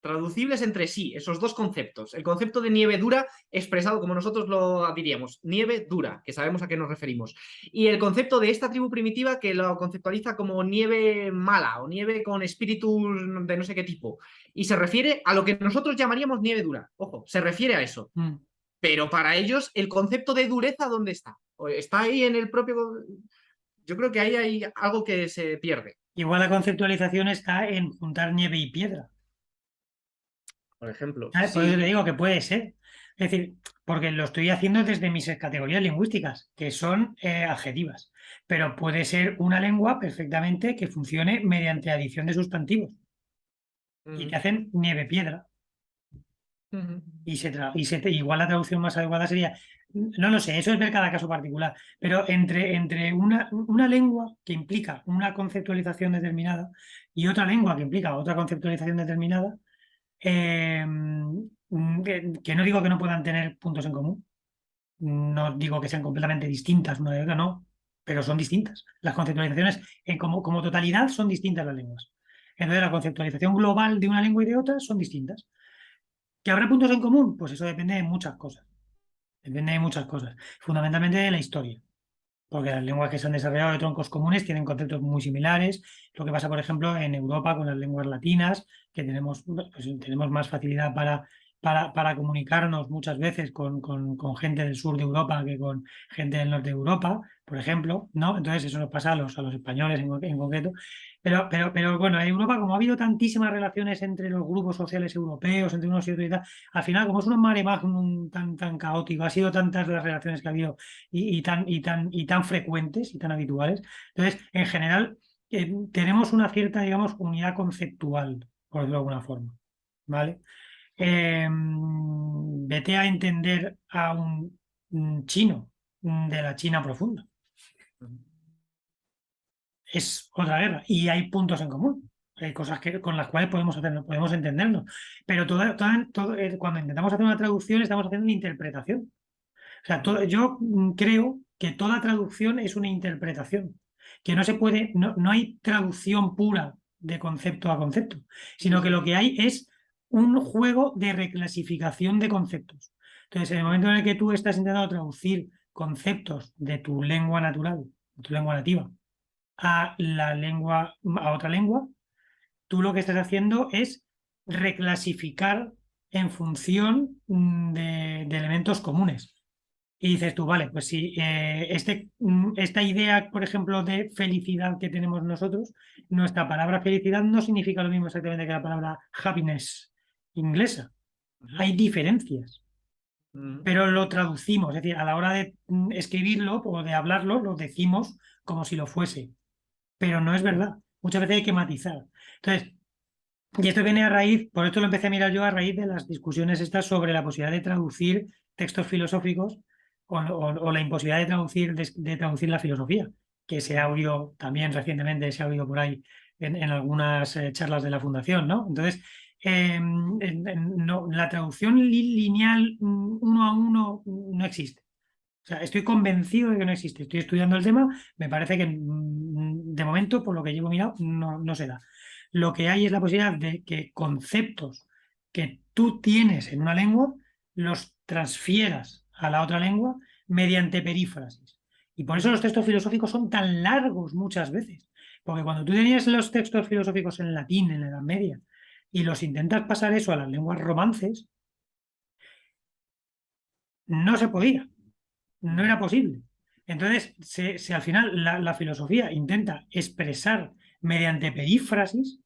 Traducibles entre sí, esos dos conceptos. El concepto de nieve dura, expresado como nosotros lo diríamos, nieve dura, que sabemos a qué nos referimos. Y el concepto de esta tribu primitiva que lo conceptualiza como nieve mala o nieve con espíritus de no sé qué tipo. Y se refiere a lo que nosotros llamaríamos nieve dura. Ojo, se refiere a eso. Pero para ellos, el concepto de dureza, ¿dónde está? Está ahí en el propio... Yo creo que ahí hay algo que se pierde. Igual la conceptualización está en juntar nieve y piedra. Por ejemplo, ¿Sabes? Por eso te sí. digo que puede ser. Es decir, porque lo estoy haciendo desde mis categorías lingüísticas, que son adjetivas. Pero puede ser una lengua perfectamente que funcione mediante adición de sustantivos y te hacen nieve-piedra. Igual la traducción más adecuada sería, no lo sé, eso es ver cada caso particular, pero entre una lengua que implica una conceptualización determinada y otra lengua que implica otra conceptualización determinada, que no digo que no puedan tener puntos en común, no digo que sean completamente distintas una de otra, no, pero son distintas. Las conceptualizaciones como totalidad son distintas las lenguas. Entonces la conceptualización global de una lengua y de otra son distintas. ¿Que habrá puntos en común? Pues eso depende de muchas cosas. Depende de muchas cosas. Fundamentalmente de la historia. Porque las lenguas que se han desarrollado de troncos comunes tienen conceptos muy similares. Lo que pasa, por ejemplo, en Europa con las lenguas latinas, que tenemos más facilidad para comunicarnos muchas veces con gente del sur de Europa que con gente del norte de Europa, por ejemplo, ¿no? Entonces eso nos pasa a los españoles en concreto. Pero bueno, en Europa, como ha habido tantísimas relaciones entre los grupos sociales europeos, entre unos y otros y tal, al final, como es un mare magnum tan caótico, ha sido tantas las relaciones que ha habido y tan frecuentes y tan habituales. Entonces, en general, tenemos una cierta, digamos, unidad conceptual, por decirlo de alguna forma. ¿Vale? Vete a entender a un chino de la China profunda. Es otra guerra y hay puntos en común. Hay cosas con las cuales podemos entendernos. Pero cuando intentamos hacer una traducción, estamos haciendo una interpretación. O sea, yo creo que toda traducción es una interpretación, que no se puede, no hay traducción pura de concepto a concepto, sino que lo que hay es un juego de reclasificación de conceptos. Entonces, en el momento en el que tú estás intentando traducir conceptos de tu lengua natural, de tu lengua nativa, a otra lengua, tú lo que estás haciendo es reclasificar en función de elementos comunes. Y dices tú, vale, pues si esta idea, por ejemplo, de felicidad que tenemos nosotros, nuestra palabra felicidad no significa lo mismo exactamente que la palabra happiness inglesa. Hay diferencias, pero lo traducimos, es decir, a la hora de escribirlo o de hablarlo, lo decimos como si lo fuese, pero no es verdad. Muchas veces hay que matizar. Entonces, y esto viene a raíz, por esto lo empecé a mirar yo a raíz de las discusiones estas sobre la posibilidad de traducir textos filosóficos o la imposibilidad de traducir la filosofía, que se ha oído también recientemente, se ha oído por ahí en algunas charlas de la Fundación, ¿no? Entonces, la traducción lineal uno a uno no existe. O sea, estoy convencido de que no existe. Estoy estudiando el tema, me parece que de momento, por lo que llevo mirado, no se da. Lo que hay es la posibilidad de que conceptos que tú tienes en una lengua los transfieras a la otra lengua mediante perífrasis. Y por eso los textos filosóficos son tan largos muchas veces, Porque cuando tú tenías los textos filosóficos en latín en la Edad Media y los intentas pasar eso a las lenguas romances, no se podía, no era posible. Entonces, si al final la filosofía intenta expresar mediante perífrasis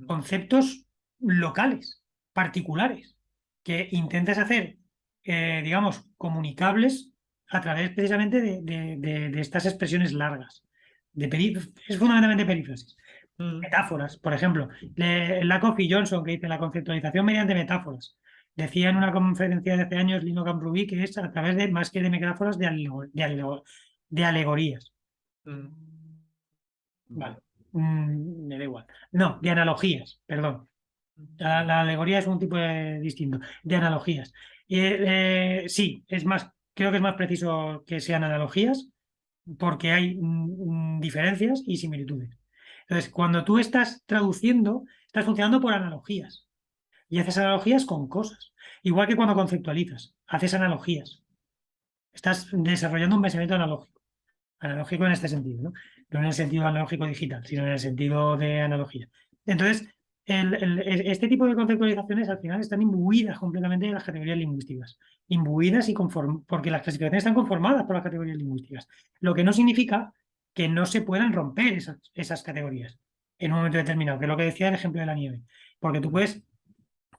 conceptos locales, particulares, que intentes hacer, digamos, comunicables a través precisamente de estas expresiones largas. Es fundamentalmente perífrasis. Metáforas, por ejemplo, Lakoff y Johnson, que dice la conceptualización mediante metáforas. Decía en una conferencia de hace años Lino Camprubí que es a través de, más que de metáforas, de alegorías. Vale. Me da igual. No, de analogías, perdón. La alegoría es un tipo distinto, de analogías. Sí, creo que es más preciso que sean analogías porque hay diferencias y similitudes. Entonces, cuando tú estás traduciendo, estás funcionando por analogías y haces analogías con cosas. Igual que cuando conceptualizas, haces analogías. Estás desarrollando un pensamiento analógico. Analógico en este sentido, ¿no? No en el sentido analógico digital, sino en el sentido de analogía. Entonces, este tipo de conceptualizaciones al final están imbuidas completamente de las categorías lingüísticas. Imbuidas porque las clasificaciones están conformadas por las categorías lingüísticas. Lo que no significa que no se puedan romper esas categorías en un momento determinado, que es lo que decía el ejemplo de la nieve. Porque tú puedes,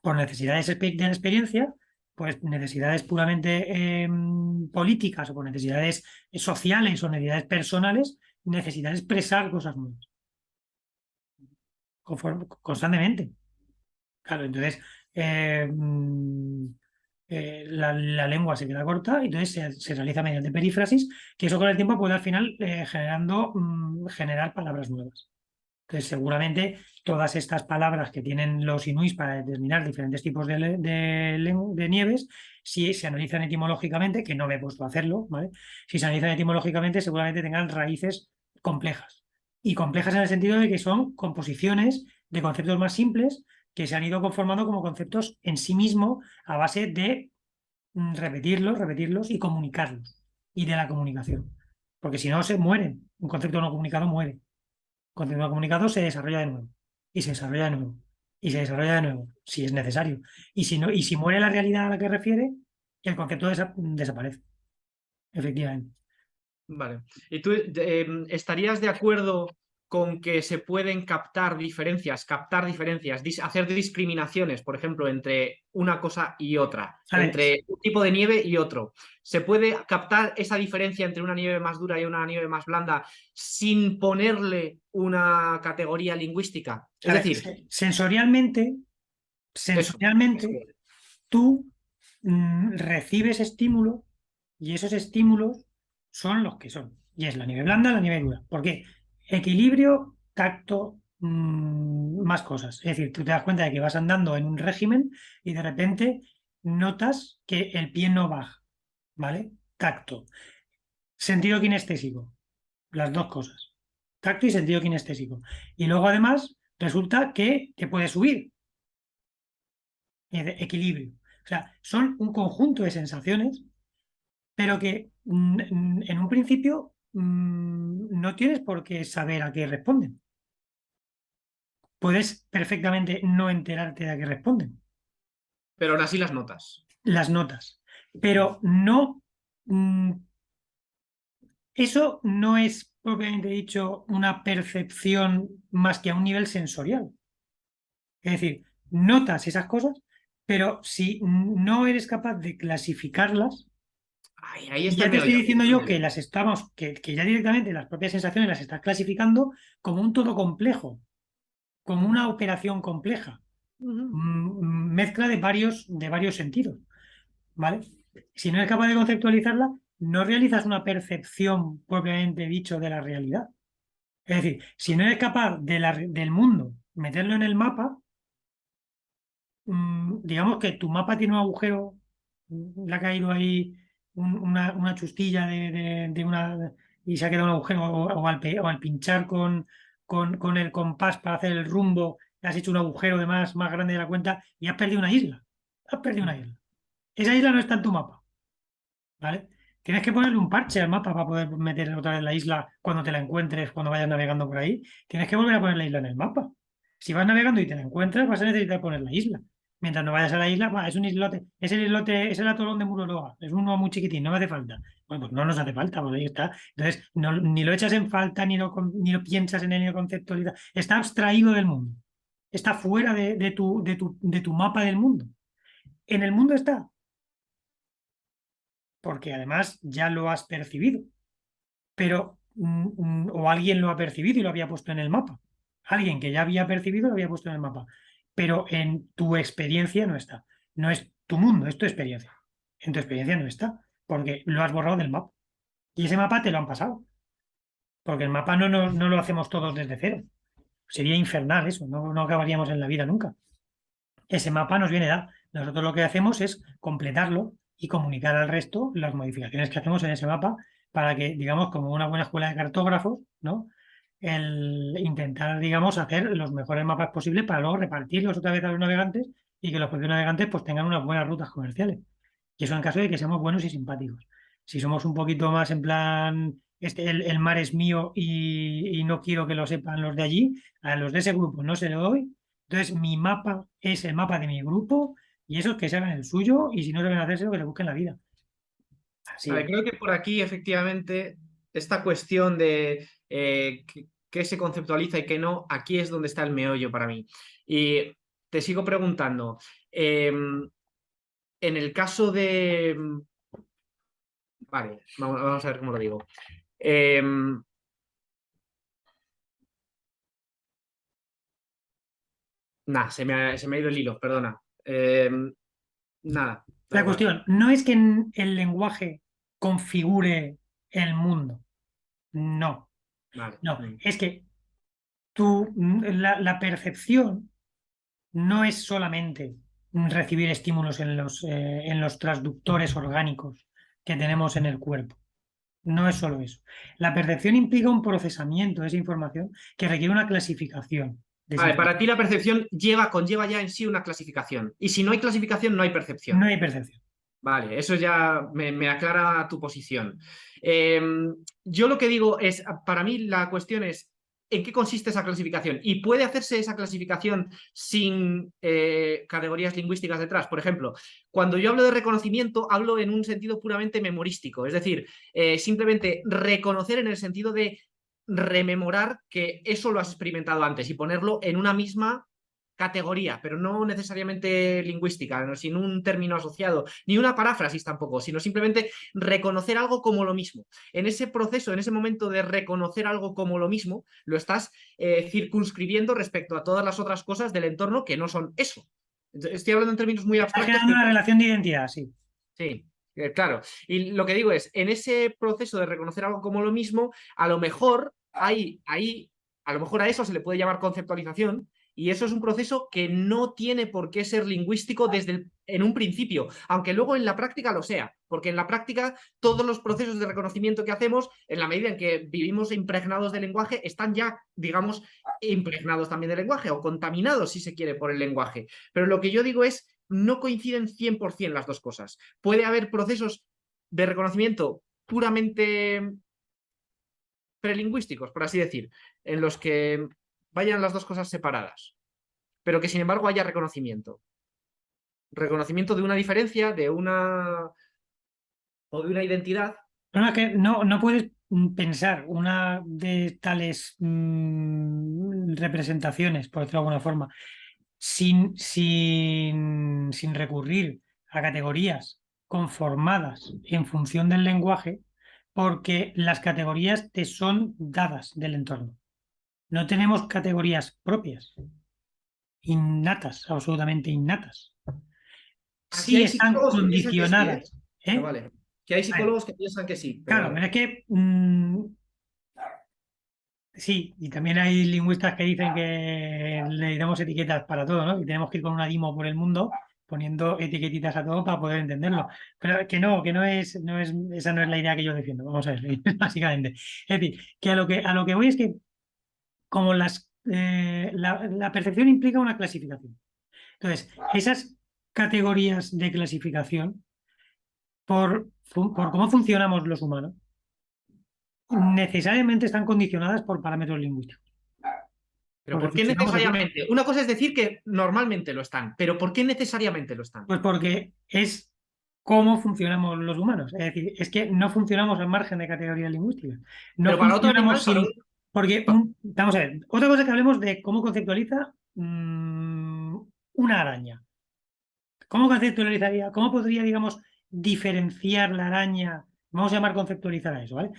por necesidades de la experiencia, pues necesidades puramente políticas o por necesidades sociales o necesidades personales, necesitar expresar cosas nuevas constantemente. Claro, entonces la lengua se queda corta y entonces se realiza mediante perífrasis, que eso con el tiempo puede al final generar palabras nuevas. Entonces, seguramente todas estas palabras que tienen los inuits para determinar diferentes tipos de nieves, si se analizan etimológicamente, que no me he puesto a hacerlo, ¿vale? Si se analizan etimológicamente, seguramente tengan raíces complejas. Y complejas en el sentido de que son composiciones de conceptos más simples que se han ido conformando como conceptos en sí mismo a base de repetirlos y comunicarlos. Y de la comunicación. Porque si no, se mueren. Un concepto no comunicado muere. Concepto no comunicado se desarrolla de nuevo. Y se desarrolla de nuevo. Y se desarrolla de nuevo, si es necesario. Y si no, y si muere la realidad a la que refiere, el concepto desaparece. Efectivamente. Vale. ¿Y tú estarías de acuerdo con que se pueden captar diferencias, hacer discriminaciones, por ejemplo, entre una cosa y otra, A ver, entre un tipo de nieve y otro? ¿Se puede captar esa diferencia entre una nieve más dura y una nieve más blanda sin ponerle una categoría lingüística? Es decir, sensorialmente, eso. tú recibes estímulo y esos estímulos son los que son. Y es la nieve blanda, la nieve dura. ¿Por qué? Equilibrio, tacto, más cosas. Es decir, tú te das cuenta de que vas andando en un régimen y de repente notas que el pie no baja, ¿vale? Tacto. Sentido kinestésico, las dos cosas. Tacto y sentido kinestésico. Y luego además resulta que te puedes subir. Equilibrio. O sea, son un conjunto de sensaciones, pero que en un principio no tienes por qué saber a qué responden. Puedes perfectamente no enterarte de a qué responden. Pero aún así las notas. Las notas. Pero no. Eso no es propiamente dicho una percepción más que a un nivel sensorial. Es decir, notas esas cosas, pero si no eres capaz de clasificarlas, Ahí y está ya el te estoy meollo. diciendo yo que las estamos, que ya directamente las propias sensaciones las estás clasificando como un todo complejo, como una operación compleja, mezcla de varios sentidos, ¿vale? Si no eres capaz de conceptualizarla, no realizas una percepción propiamente dicho de la realidad. Es decir, si no eres capaz del mundo meterlo en el mapa, digamos que tu mapa tiene un agujero, le ha caído ahí una chustilla de una y se ha quedado un agujero, o al pinchar con el compás para hacer el rumbo, has hecho un agujero de más grande de la cuenta y has perdido una isla. Has perdido una isla. Esa isla no está en tu mapa, ¿vale? Tienes que ponerle un parche al mapa para poder meter otra vez la isla cuando te la encuentres, cuando vayas navegando por ahí. Tienes que volver a poner la isla en el mapa. Si vas navegando y te la encuentras, vas a necesitar poner la isla. Mientras no vayas a la isla, es un islote, es el atolón de Mururoa, es uno muy chiquitín, no me hace falta. Bueno, pues no nos hace falta, pues ahí está. Entonces, ni lo echas en falta, ni lo piensas en él, ni lo conceptualizas. Está abstraído del mundo. Está fuera de tu mapa del mundo. En el mundo está, porque además ya lo has percibido, pero o alguien lo ha percibido y lo había puesto en el mapa. Alguien que ya había percibido lo había puesto en el mapa, pero en tu experiencia no está. No es tu mundo, es tu experiencia. En tu experiencia no está, porque lo has borrado del mapa. Y ese mapa te lo han pasado, porque el mapa no lo hacemos todos desde cero. Sería infernal eso, no acabaríamos en la vida nunca. Ese mapa nos viene dado. Nosotros lo que hacemos es completarlo y comunicar al resto las modificaciones que hacemos en ese mapa para que, digamos, como una buena escuela de cartógrafos, ¿no? El intentar, digamos, hacer los mejores mapas posibles para luego repartirlos otra vez a los navegantes y que los propios navegantes pues tengan unas buenas rutas comerciales. Y eso en caso de que seamos buenos y simpáticos. Si somos un poquito más en plan, el mar es mío y no quiero que lo sepan los de allí, a los de ese grupo no se lo doy. Entonces mi mapa es el mapa de mi grupo y esos que se hagan el suyo y si no deben hacerse lo que le busquen la vida. Así Vale, es. creo que por aquí efectivamente esta cuestión de qué se conceptualiza y qué no, aquí es donde está el meollo para mí. Y te sigo preguntando, en el caso de... Vale, vamos a ver cómo lo digo. Se me ha ido el hilo, perdona. Nada, da La igual. cuestión no es que el lenguaje configure el mundo. No, Vale. no. Es que la percepción no es solamente recibir estímulos en los transductores orgánicos que tenemos en el cuerpo. No es solo eso. La percepción implica un procesamiento de esa información que requiere una clasificación de esa Vale, para información. ti la percepción conlleva ya en sí una clasificación. Y si no hay clasificación, no hay percepción. No hay percepción. Vale, eso ya me aclara tu posición. Yo lo que digo es, para mí la cuestión es, ¿en qué consiste esa clasificación? ¿Y puede hacerse esa clasificación sin categorías lingüísticas detrás? Por ejemplo, cuando yo hablo de reconocimiento, hablo en un sentido puramente memorístico, es decir, simplemente reconocer en el sentido de rememorar que eso lo has experimentado antes y ponerlo en una misma categoría, pero no necesariamente lingüística, no, sin un término asociado, ni una paráfrasis tampoco, sino simplemente reconocer algo como lo mismo. En ese proceso, en ese momento de reconocer algo como lo mismo, lo estás circunscribiendo respecto a todas las otras cosas del entorno que no son eso. Estoy hablando en términos muy Estás abstractos, creando pero una relación de identidad, sí. sí. Claro, y lo que digo es, en ese proceso de reconocer algo como lo mismo, a lo mejor a lo mejor a eso se le puede llamar conceptualización, y eso es un proceso que no tiene por qué ser lingüístico en un principio, aunque luego en la práctica lo sea, porque en la práctica todos los procesos de reconocimiento que hacemos, en la medida en que vivimos impregnados del lenguaje, están ya, digamos, impregnados también del lenguaje o contaminados, si se quiere, por el lenguaje. Pero lo que yo digo es, no coinciden 100% las dos cosas. Puede haber procesos de reconocimiento puramente prelingüísticos, por así decir, en los que vayan las dos cosas separadas, pero que sin embargo haya reconocimiento. Reconocimiento de una diferencia, de una o de una identidad. No, es que no puedes pensar una de tales representaciones, por decirlo de alguna forma, sin recurrir a categorías conformadas en función del lenguaje, porque las categorías te son dadas del entorno. No tenemos categorías propias, innatas, absolutamente innatas. Aquí Sí hay están psicólogos que piensan que sí, ¿eh? condicionadas. Pero ¿Eh? vale. Que hay A ver, psicólogos que piensan que sí, pero claro, vale. pero es que sí, y también hay lingüistas que dicen que le damos etiquetas para todo, ¿no? Y tenemos que ir con una DIMO por el mundo poniendo etiquetitas a todo para poder entenderlo. Pero esa no es la idea que yo defiendo. Vamos a ver, básicamente. Es decir, que a lo que voy es que como la percepción implica una clasificación. Entonces, esas categorías de clasificación por cómo funcionamos los humanos, necesariamente están condicionadas por parámetros lingüísticos. ¿Pero Porque por qué funcionamos así. necesariamente? Una cosa es decir que normalmente lo están, pero ¿por qué necesariamente lo están? Pues porque es cómo funcionamos los humanos. Es decir, es que no funcionamos al margen de categorías lingüísticas. No Pero para otro funcionamos animal, sin... Porque, vamos a ver, otra cosa que hablemos de cómo conceptualiza una araña. ¿Cómo conceptualizaría? ¿Cómo podría, digamos, diferenciar la araña? Vamos a llamar conceptualizar a eso, ¿vale?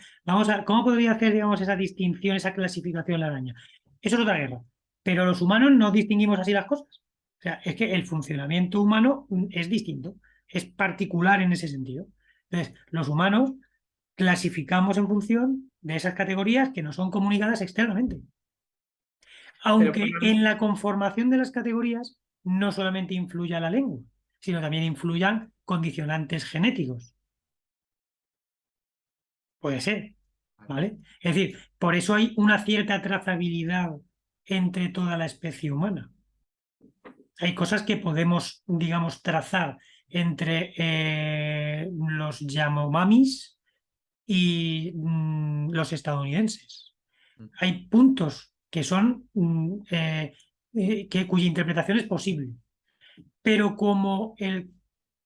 ¿Cómo podría hacer, digamos, esa distinción, esa clasificación la araña? Eso es otra guerra. Pero los humanos no distinguimos así las cosas. O sea, es que el funcionamiento humano es distinto, es particular en ese sentido. Entonces, los humanos clasificamos en función de esas categorías que no son comunicadas externamente. Pero Aunque en la conformación de las categorías no solamente influya la lengua, sino también influyan condicionantes genéticos. Puede ser, ¿vale? Es decir, por eso hay una cierta trazabilidad entre toda la especie humana. Hay cosas que podemos, digamos, trazar entre los Yanomamis y los estadounidenses. Hay puntos que son cuya interpretación es posible, pero como el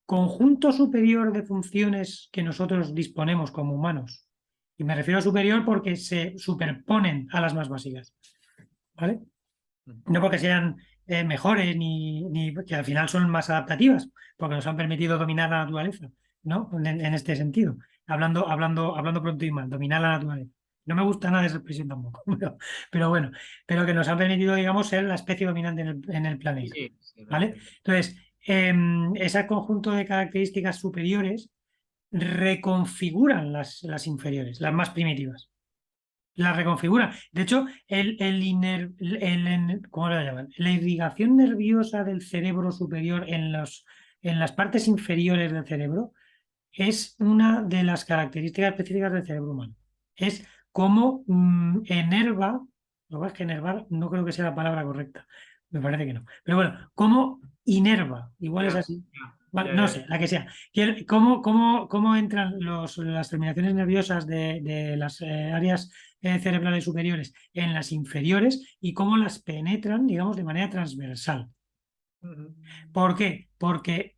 conjunto superior de funciones que nosotros disponemos como humanos, y me refiero a superior porque se superponen a las más básicas, ¿vale? No porque sean mejores ni que al final son más adaptativas, porque nos han permitido dominar la naturaleza, ¿no? En este sentido, hablando pronto y mal, dominar la naturaleza. No me gusta nada esa expresión tampoco, pero bueno, pero que nos han permitido, digamos, ser la especie dominante en el planeta, sí, sí, ¿vale? Entonces, ese conjunto de características superiores reconfiguran las inferiores, las más primitivas. Las reconfiguran. De hecho, ¿cómo lo llaman? La irrigación nerviosa del cerebro superior en las partes inferiores del cerebro es una de las características específicas del cerebro humano. Es cómo enerva, lo que es que enervar no creo que sea la palabra correcta, me parece que no. Pero bueno, cómo inerva, igual es ya, así. ya, Vale, ya, no ya. sé, la que sea. ¿Cómo entran las terminaciones nerviosas de las áreas cerebrales superiores en las inferiores y cómo las penetran, digamos, de manera transversal? Ujú. ¿Por qué? Porque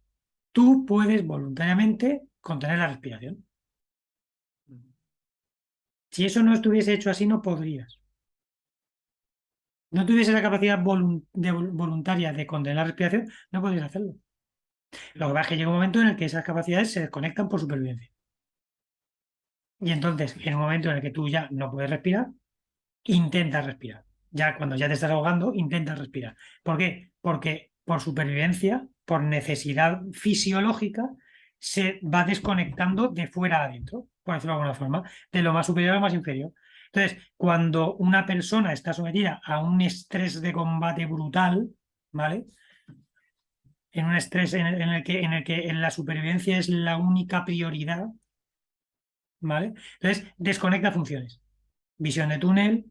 tú puedes voluntariamente contener la respiración. Si eso no estuviese hecho así, no podrías. No tuviese la capacidad voluntaria de contener la respiración, no podrías hacerlo. Lo que pasa es que llega un momento en el que esas capacidades se desconectan por supervivencia. Y entonces, en un momento en el que tú ya no puedes respirar, intentas respirar. Ya cuando ya te estás ahogando, intentas respirar. ¿Por qué? Porque por supervivencia, por necesidad fisiológica, se va desconectando de fuera a adentro, por decirlo de alguna forma, de lo más superior a lo más inferior. Entonces, cuando una persona está sometida a un estrés de combate brutal, ¿vale? En un estrés en el que la supervivencia es la única prioridad, ¿vale? Entonces, desconecta funciones. Visión de túnel,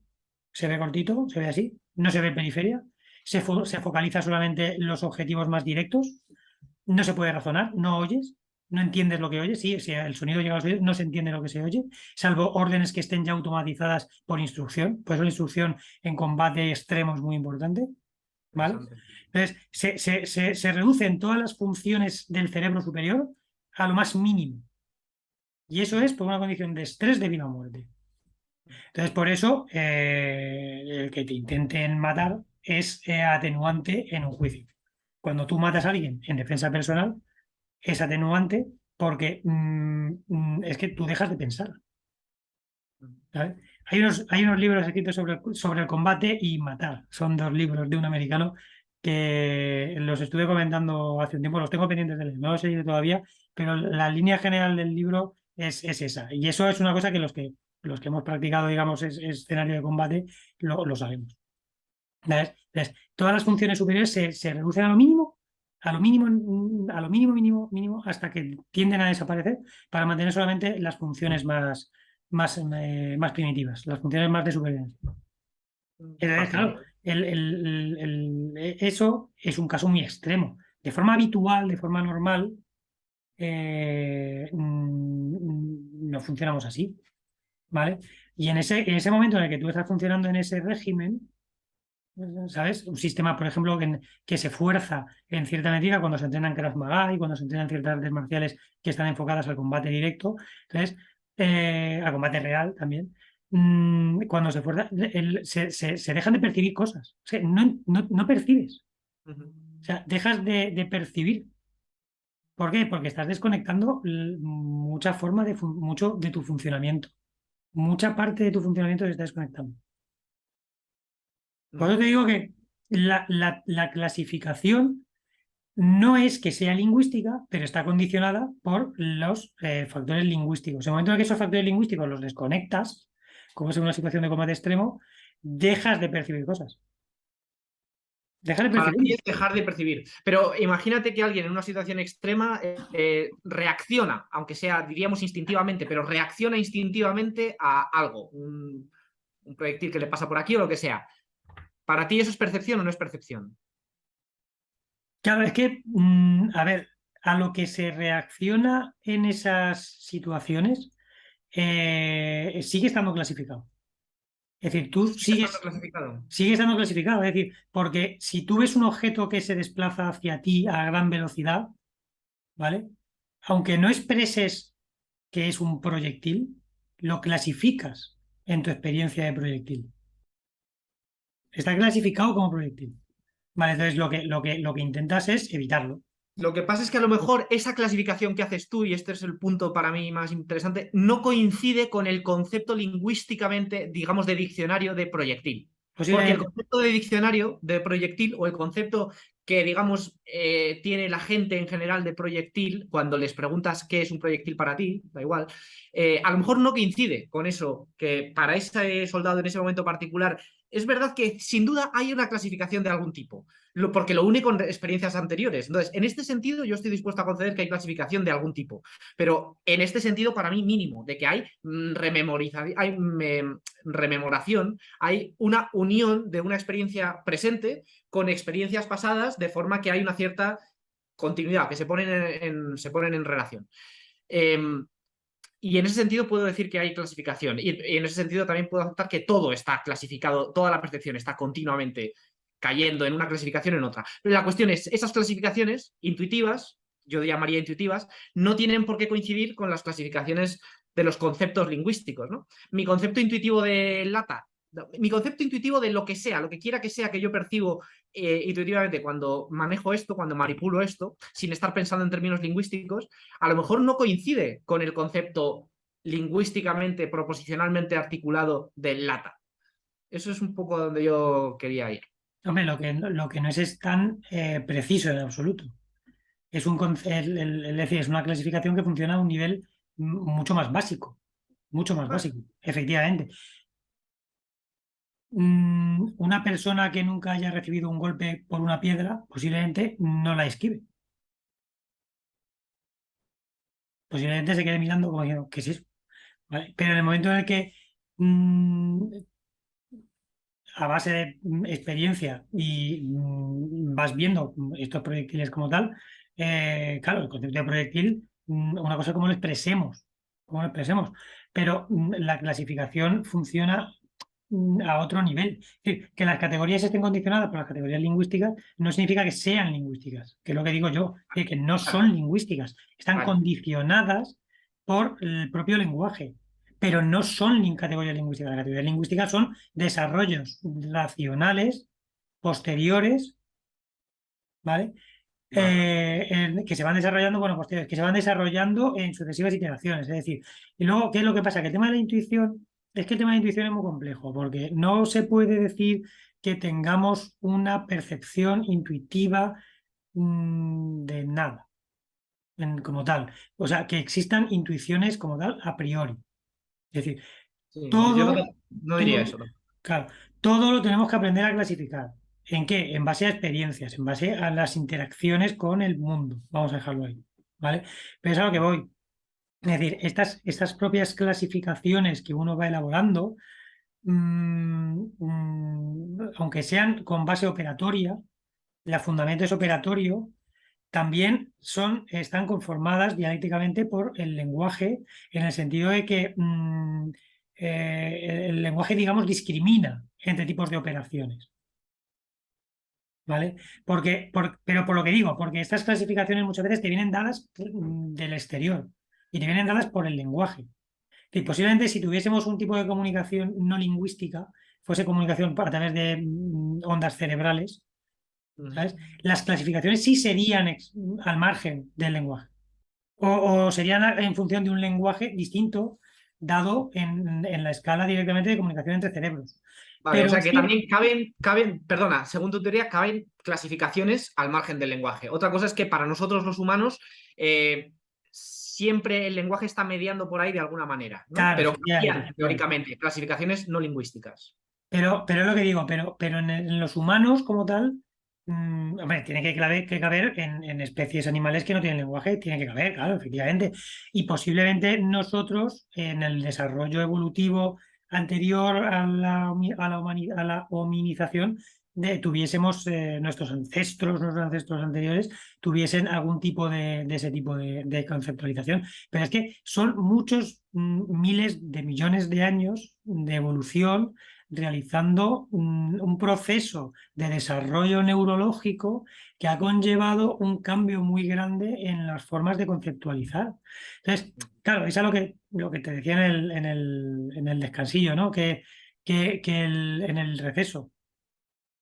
se ve cortito, se ve así, no se ve periferia, se focaliza solamente los objetivos más directos, no se puede razonar, no oyes, no entiendes lo que oyes, sí, si el sonido llega a los oídos, no se entiende lo que se oye, salvo órdenes que estén ya automatizadas por instrucción, por eso la instrucción en combate extremo es muy importante, ¿vale? Entonces, se reducen todas las funciones del cerebro superior a lo más mínimo, y eso es por una condición de estrés de vida o muerte. Entonces, por eso, el que te intenten matar es atenuante en un juicio. Cuando tú matas a alguien en defensa personal, es atenuante porque es que tú dejas de pensar. ¿Sabes? Hay unos libros escritos sobre el combate y matar. Son dos libros de un americano que los estuve comentando hace un tiempo, los tengo pendientes de leer, no los he leído todavía, pero la línea general del libro es esa. Y eso es una cosa que los que hemos practicado, digamos, escenario de combate, lo sabemos. ¿Sabes? Entonces, todas las funciones superiores se reducen a lo mínimo, mínimo, mínimo, hasta que tienden a desaparecer para mantener solamente las funciones más primitivas, las funciones más de supervivencia. Entonces, claro, eso es un caso muy extremo. De forma habitual, de forma normal, no funcionamos así, ¿vale? Y en ese momento en el que tú estás funcionando en ese régimen, ¿sabes? Un sistema, por ejemplo, que se fuerza en cierta medida cuando se entrenan Krav Maga y cuando se entrenan ciertas artes marciales que están enfocadas al combate directo, entonces, al combate real también. Cuando se fuerza, se dejan de percibir cosas. O sea, no percibes. Ujú. O sea, dejas de percibir. ¿Por qué? Porque estás desconectando mucho de tu funcionamiento. Mucha parte de tu funcionamiento se está desconectando. Por eso te digo que la clasificación no es que sea lingüística, pero está condicionada por los factores lingüísticos. En el momento en que esos factores lingüísticos los desconectas, como es en una situación de combate extremo, dejas de percibir cosas. Dejas de Para ti percibir. es dejar de percibir. Pero imagínate que alguien en una situación extrema reacciona, aunque sea, diríamos, instintivamente, pero reacciona instintivamente a algo, un proyectil que le pasa por aquí o lo que sea. ¿Para ti eso es percepción o no es percepción? Claro, es que, a ver, a lo que se reacciona en esas situaciones sigue estando clasificado. Es decir, tú ¿Sigue estando clasificado? sigue estando clasificado. Es decir, porque si tú ves un objeto que se desplaza hacia ti a gran velocidad, ¿vale? Aunque no expreses que es un proyectil, lo clasificas en tu experiencia de proyectil. Está clasificado como proyectil. Vale, entonces lo que intentas es evitarlo. Lo que pasa es que a lo mejor esa clasificación que haces tú, y este es el punto para mí más interesante, no coincide con el concepto lingüísticamente, digamos, de diccionario de proyectil. Porque el Posiblemente. concepto de diccionario de proyectil o el concepto que, digamos, tiene la gente en general de proyectil, cuando les preguntas qué es un proyectil para ti, da igual, a lo mejor no coincide con eso que para ese soldado en ese momento particular. Es verdad que sin duda hay una clasificación de algún tipo, porque lo une con experiencias anteriores. Entonces, en este sentido, yo estoy dispuesto a conceder que hay clasificación de algún tipo, pero en este sentido, para mí, mínimo, de que hay rememoración, hay una unión de una experiencia presente con experiencias pasadas, de forma que hay una cierta continuidad, que se ponen en relación. Y en ese sentido puedo decir que hay clasificación. Y en ese sentido también puedo aceptar que todo está clasificado, toda la percepción está continuamente cayendo en una clasificación en otra. Pero la cuestión es, esas clasificaciones intuitivas, yo llamaría intuitivas, no tienen por qué coincidir con las clasificaciones de los conceptos lingüísticos, ¿no? Mi concepto intuitivo de lata, mi concepto intuitivo de lo que sea, lo que quiera que sea que yo percibo intuitivamente cuando manejo esto, cuando manipulo esto, sin estar pensando en términos lingüísticos, a lo mejor no coincide con el concepto lingüísticamente, proposicionalmente articulado de lata. Eso es un poco donde yo quería ir. Hombre, lo que no es tan preciso en absoluto. Es decir, es una clasificación que funciona a un nivel mucho más básico. Mucho más Vale. básico, efectivamente. Una persona que nunca haya recibido un golpe por una piedra, posiblemente no la esquive. Posiblemente se quede mirando como diciendo, ¿qué es eso? ¿Vale? Pero en el momento en el que a base de experiencia y vas viendo estos proyectiles como tal, claro, el concepto de proyectil, una cosa es cómo lo expresemos, pero la clasificación funciona a otro nivel. Es decir, que las categorías estén condicionadas por las categorías lingüísticas no significa que sean lingüísticas, que es lo que digo yo, es decir, que no son lingüísticas, están Vale. condicionadas por el propio lenguaje, pero no son categorías lingüísticas. Las categorías lingüísticas son desarrollos racionales posteriores, ¿vale? Vale. Que se van desarrollando, bueno, posteriores, que se van desarrollando en sucesivas iteraciones. Es decir, y luego, ¿qué es lo que pasa? Que el tema de la intuición, es que el tema de la intuición es muy complejo, porque no se puede decir que tengamos una percepción intuitiva de nada, como tal. O sea, que existan intuiciones como tal a priori. Es decir, Sí, yo todo, no diría todo, eso, ¿no? claro, todo lo tenemos que aprender a clasificar. ¿En qué? En base a experiencias, en base a las interacciones con el mundo. Vamos a dejarlo ahí, ¿vale? Pero es a lo que voy. Es decir, estas propias clasificaciones que uno va elaborando, aunque sean con base operatoria, el fundamento es operatorio, también están conformadas dialécticamente por el lenguaje, en el sentido de que el lenguaje, digamos, discrimina entre tipos de operaciones. ¿Vale? Pero por lo que digo, porque estas clasificaciones muchas veces te vienen dadas del exterior y te vienen dadas por el lenguaje. Y posiblemente si tuviésemos un tipo de comunicación no lingüística, fuese comunicación a través de ondas cerebrales, ¿sabes? Las clasificaciones sí serían al margen del lenguaje. O serían en función de un lenguaje distinto dado en la escala directamente de comunicación entre cerebros. Vale, Pero o sea que sí, también perdona, según tu teoría, caben clasificaciones al margen del lenguaje. Otra cosa es que para nosotros los humanos siempre el lenguaje está mediando por ahí de alguna manera, ¿no? claro, Pero efectivamente, cabían, teóricamente, clasificaciones no lingüísticas. Pero es lo que digo, pero en los humanos como tal, hombre, tiene que caber en especies animales que no tienen lenguaje, tiene que caber, claro, efectivamente. Y posiblemente nosotros, en el desarrollo evolutivo anterior a la hominización, tuviésemos nuestros ancestros anteriores tuviesen algún tipo de ese tipo de conceptualización. Pero es que son muchos miles de millones de años de evolución realizando un proceso de desarrollo neurológico que ha conllevado un cambio muy grande en las formas de conceptualizar. Entonces, claro, eso es lo que te decía en el descansillo, ¿no? En el receso,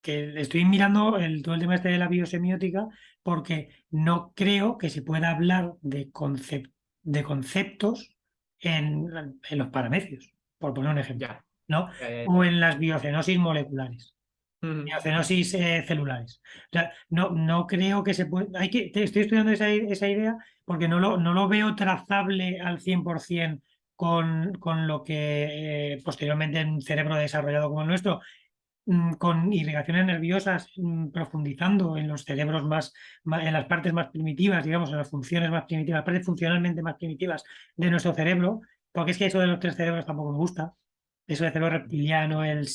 que estoy mirando todo el tema este de la biosemiótica porque no creo que se pueda hablar de conceptos en los parametrios, por poner un ejemplo, Ya. ¿no? Ya. O en las biocenosis moleculares, Ujú. biocenosis celulares. O sea, no creo que se pueda. Estoy estudiando esa idea porque no lo veo trazable al 100% con lo que posteriormente en un cerebro desarrollado como el nuestro con irrigaciones nerviosas, profundizando en los cerebros en las partes más primitivas, digamos, en las funciones más primitivas, las partes funcionalmente más primitivas de nuestro cerebro, porque es que eso de los tres cerebros tampoco me gusta. Eso de cerebro reptiliano, el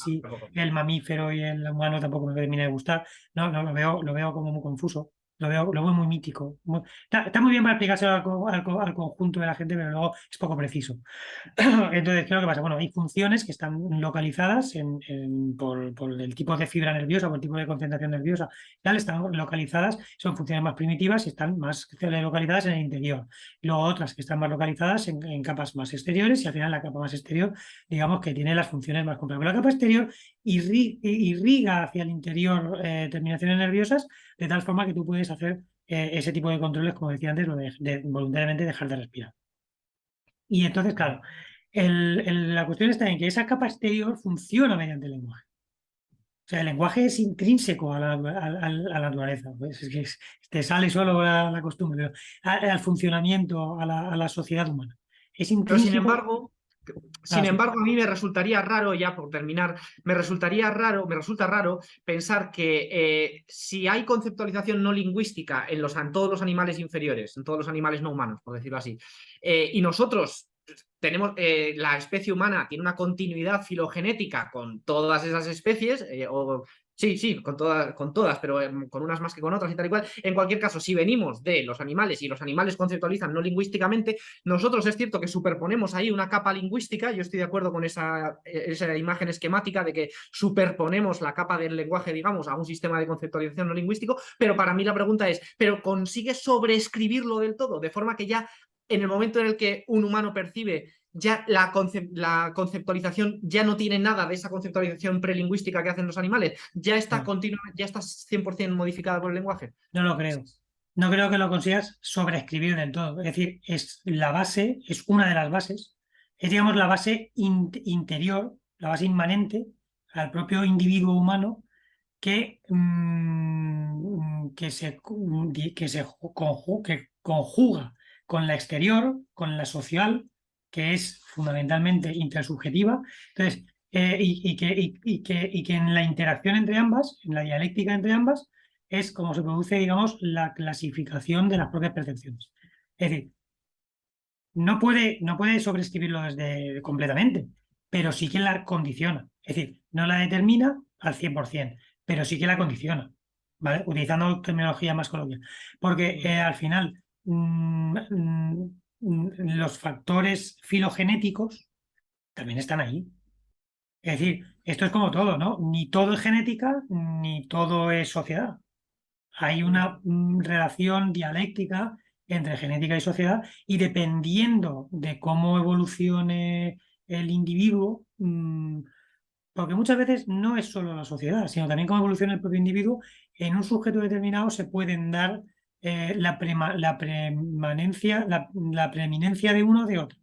mamífero y el humano tampoco me termina de gustar. No, lo veo como muy confuso. Lo veo muy mítico. Está muy bien para explicárselo al conjunto de la gente, pero luego es poco preciso. Entonces, ¿qué es lo que pasa? Bueno, hay funciones que están localizadas por el tipo de fibra nerviosa, por el tipo de concentración nerviosa, tal, están localizadas, son funciones más primitivas y están más localizadas en el interior. Luego otras que están más localizadas en capas más exteriores y al final la capa más exterior, digamos que tiene las funciones más complejas. Pero la capa exterior irriga hacia el interior terminaciones nerviosas de tal forma que tú puedes hacer ese tipo de controles, como decía antes, lo de voluntariamente dejar de respirar. Y entonces, claro, la cuestión está en que esa capa exterior funciona mediante el lenguaje. O sea, el lenguaje es intrínseco a la naturaleza. Pues es que te sale solo la costumbre, pero al funcionamiento, a la sociedad humana. Es Pero intrínseco. sin Sí. embargo, a mí me resultaría raro, ya por terminar, me resulta raro pensar que si hay conceptualización no lingüística en todos los animales inferiores, en todos los animales no humanos, por decirlo así, y nosotros tenemos, la especie humana tiene una continuidad filogenética con todas esas especies, sí, con todas, pero con unas más que con otras y tal y cual. En cualquier caso, si venimos de los animales y los animales conceptualizan no lingüísticamente, nosotros es cierto que superponemos ahí una capa lingüística, yo estoy de acuerdo con esa imagen esquemática de que superponemos la capa del lenguaje, digamos, a un sistema de conceptualización no lingüístico, pero para mí la pregunta es, ¿pero consigue sobreescribirlo del todo? De forma que ya en el momento en el que un humano percibe ya la conceptualización ya no tiene nada de esa conceptualización prelingüística que hacen los animales, ya está ya está 100% modificada por el lenguaje. No lo creo. No creo que lo consigas sobreescribir del todo. Es decir, es la base, es una de las bases, es digamos la base interior, la base inmanente al propio individuo humano que, que conjuga con la exterior, con la social, que es fundamentalmente intersubjetiva. Entonces, y que en la interacción entre ambas, en la dialéctica entre ambas, es como se produce, digamos, la clasificación de las propias percepciones. Es decir, no puede sobreescribirlo completamente, pero sí que la condiciona. Es decir, no la determina al 100%, pero sí que la condiciona. ¿vale? Utilizando terminología más coloquial. Porque al final los factores filogenéticos también están ahí. Es decir, esto es como todo, ¿no? Ni todo es genética, ni todo es sociedad. Hay una relación dialéctica entre genética y sociedad y dependiendo de cómo evolucione el individuo, porque muchas veces no es solo la sociedad, sino también cómo evoluciona el propio individuo, en un sujeto determinado se pueden dar la preeminencia de uno o de otro.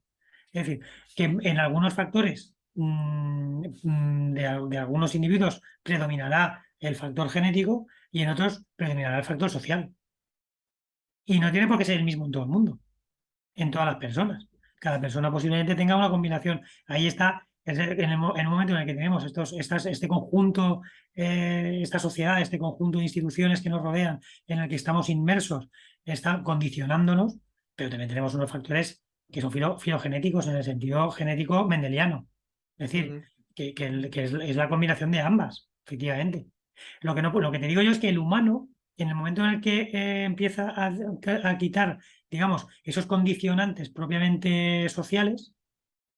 Es decir, que en algunos factores de algunos individuos predominará el factor genético y en otros predominará el factor social. Y no tiene por qué ser el mismo en todo el mundo, en todas las personas. Cada persona posiblemente tenga una combinación. Ahí está, en el momento en el que tenemos este conjunto, esta sociedad, este conjunto de instituciones que nos rodean, en el que estamos inmersos, está condicionándonos, pero también tenemos unos factores que son filogenéticos en el sentido genético mendeliano. Es decir, que es la combinación de ambas, efectivamente. Lo que te digo yo es que el humano, en el momento en el que empieza a quitar, digamos, esos condicionantes propiamente sociales,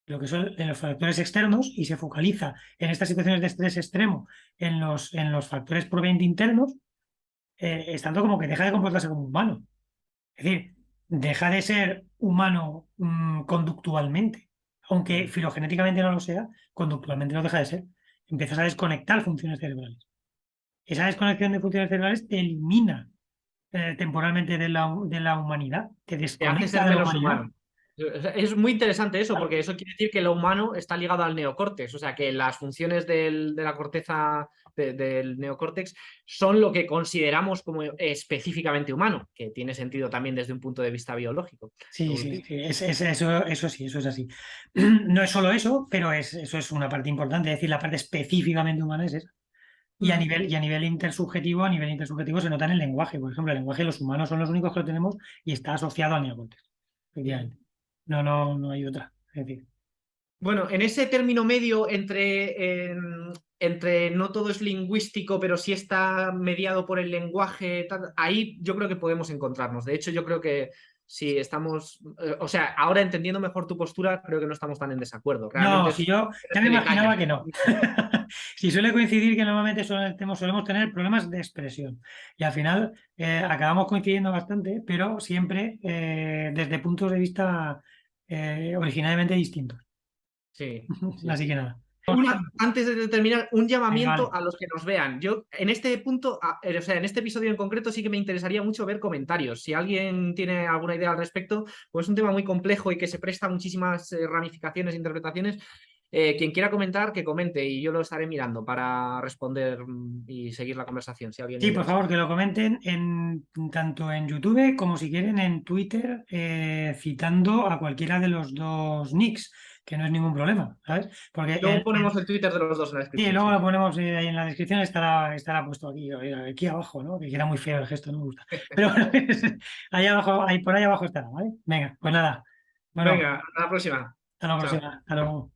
lo que son en los factores externos, y se focaliza en estas situaciones de estrés extremo, en los factores propiamente internos, es tanto como que deja de comportarse como humano. Es decir, deja de ser humano conductualmente. Aunque filogenéticamente no lo sea, conductualmente no deja de ser. Empiezas a desconectar funciones cerebrales. Esa desconexión de funciones cerebrales te elimina temporalmente de la humanidad, te Te hace desconecta ser de la menos humanidad. humano. Es muy interesante eso, porque eso quiere decir que lo humano está ligado al neocórtex, o sea que las funciones de la corteza del neocórtex son lo que consideramos como específicamente humano, que tiene sentido también desde un punto de vista biológico. Sí, evolutivo. sí, eso sí, eso es así. No es solo eso, pero eso es una parte importante, es decir, la parte específicamente humana es esa. Y a nivel intersubjetivo se nota en el lenguaje. Por ejemplo, el lenguaje los humanos son los únicos que lo tenemos y está asociado al neocórtex. Efectivamente. No hay otra. Es decir, Bueno, en ese término medio entre no todo es lingüístico, pero sí está mediado por el lenguaje, ahí yo creo que podemos encontrarnos. De hecho, yo creo que si estamos, o sea, ahora entendiendo mejor tu postura, creo que no estamos tan en desacuerdo. Realmente no, es si yo ya me de caña. imaginaba que no. Si suele coincidir que normalmente solemos tener problemas de expresión y al final acabamos coincidiendo bastante, pero siempre desde puntos de vista originalmente distintos. Sí, sí, Así sí. que nada. Antes de terminar, un Venga, llamamiento vale. a los que nos vean. Yo, en este punto, o sea, en este episodio en concreto, sí que me interesaría mucho ver comentarios. Si alguien tiene alguna idea al respecto, pues es un tema muy complejo y que se presta a muchísimas ramificaciones e interpretaciones. Quien quiera comentar, que comente y yo lo estaré mirando para responder y seguir la conversación, si a alguien le Sí, por interesa. favor, que lo comenten tanto en YouTube como si quieren en Twitter, citando a cualquiera de los dos nicks, que no es ningún problema, ¿sabes? Porque Luego ponemos el Twitter de los dos en la sí, descripción, luego sí. lo ponemos ahí en la descripción, estará puesto aquí abajo, ¿no? Que queda muy feo el gesto, no me gusta. Pero bueno, ahí abajo, por ahí abajo estará, ¿vale? Venga, pues nada. Bueno, Venga, hasta la próxima. hasta la Chao. próxima. Hasta luego.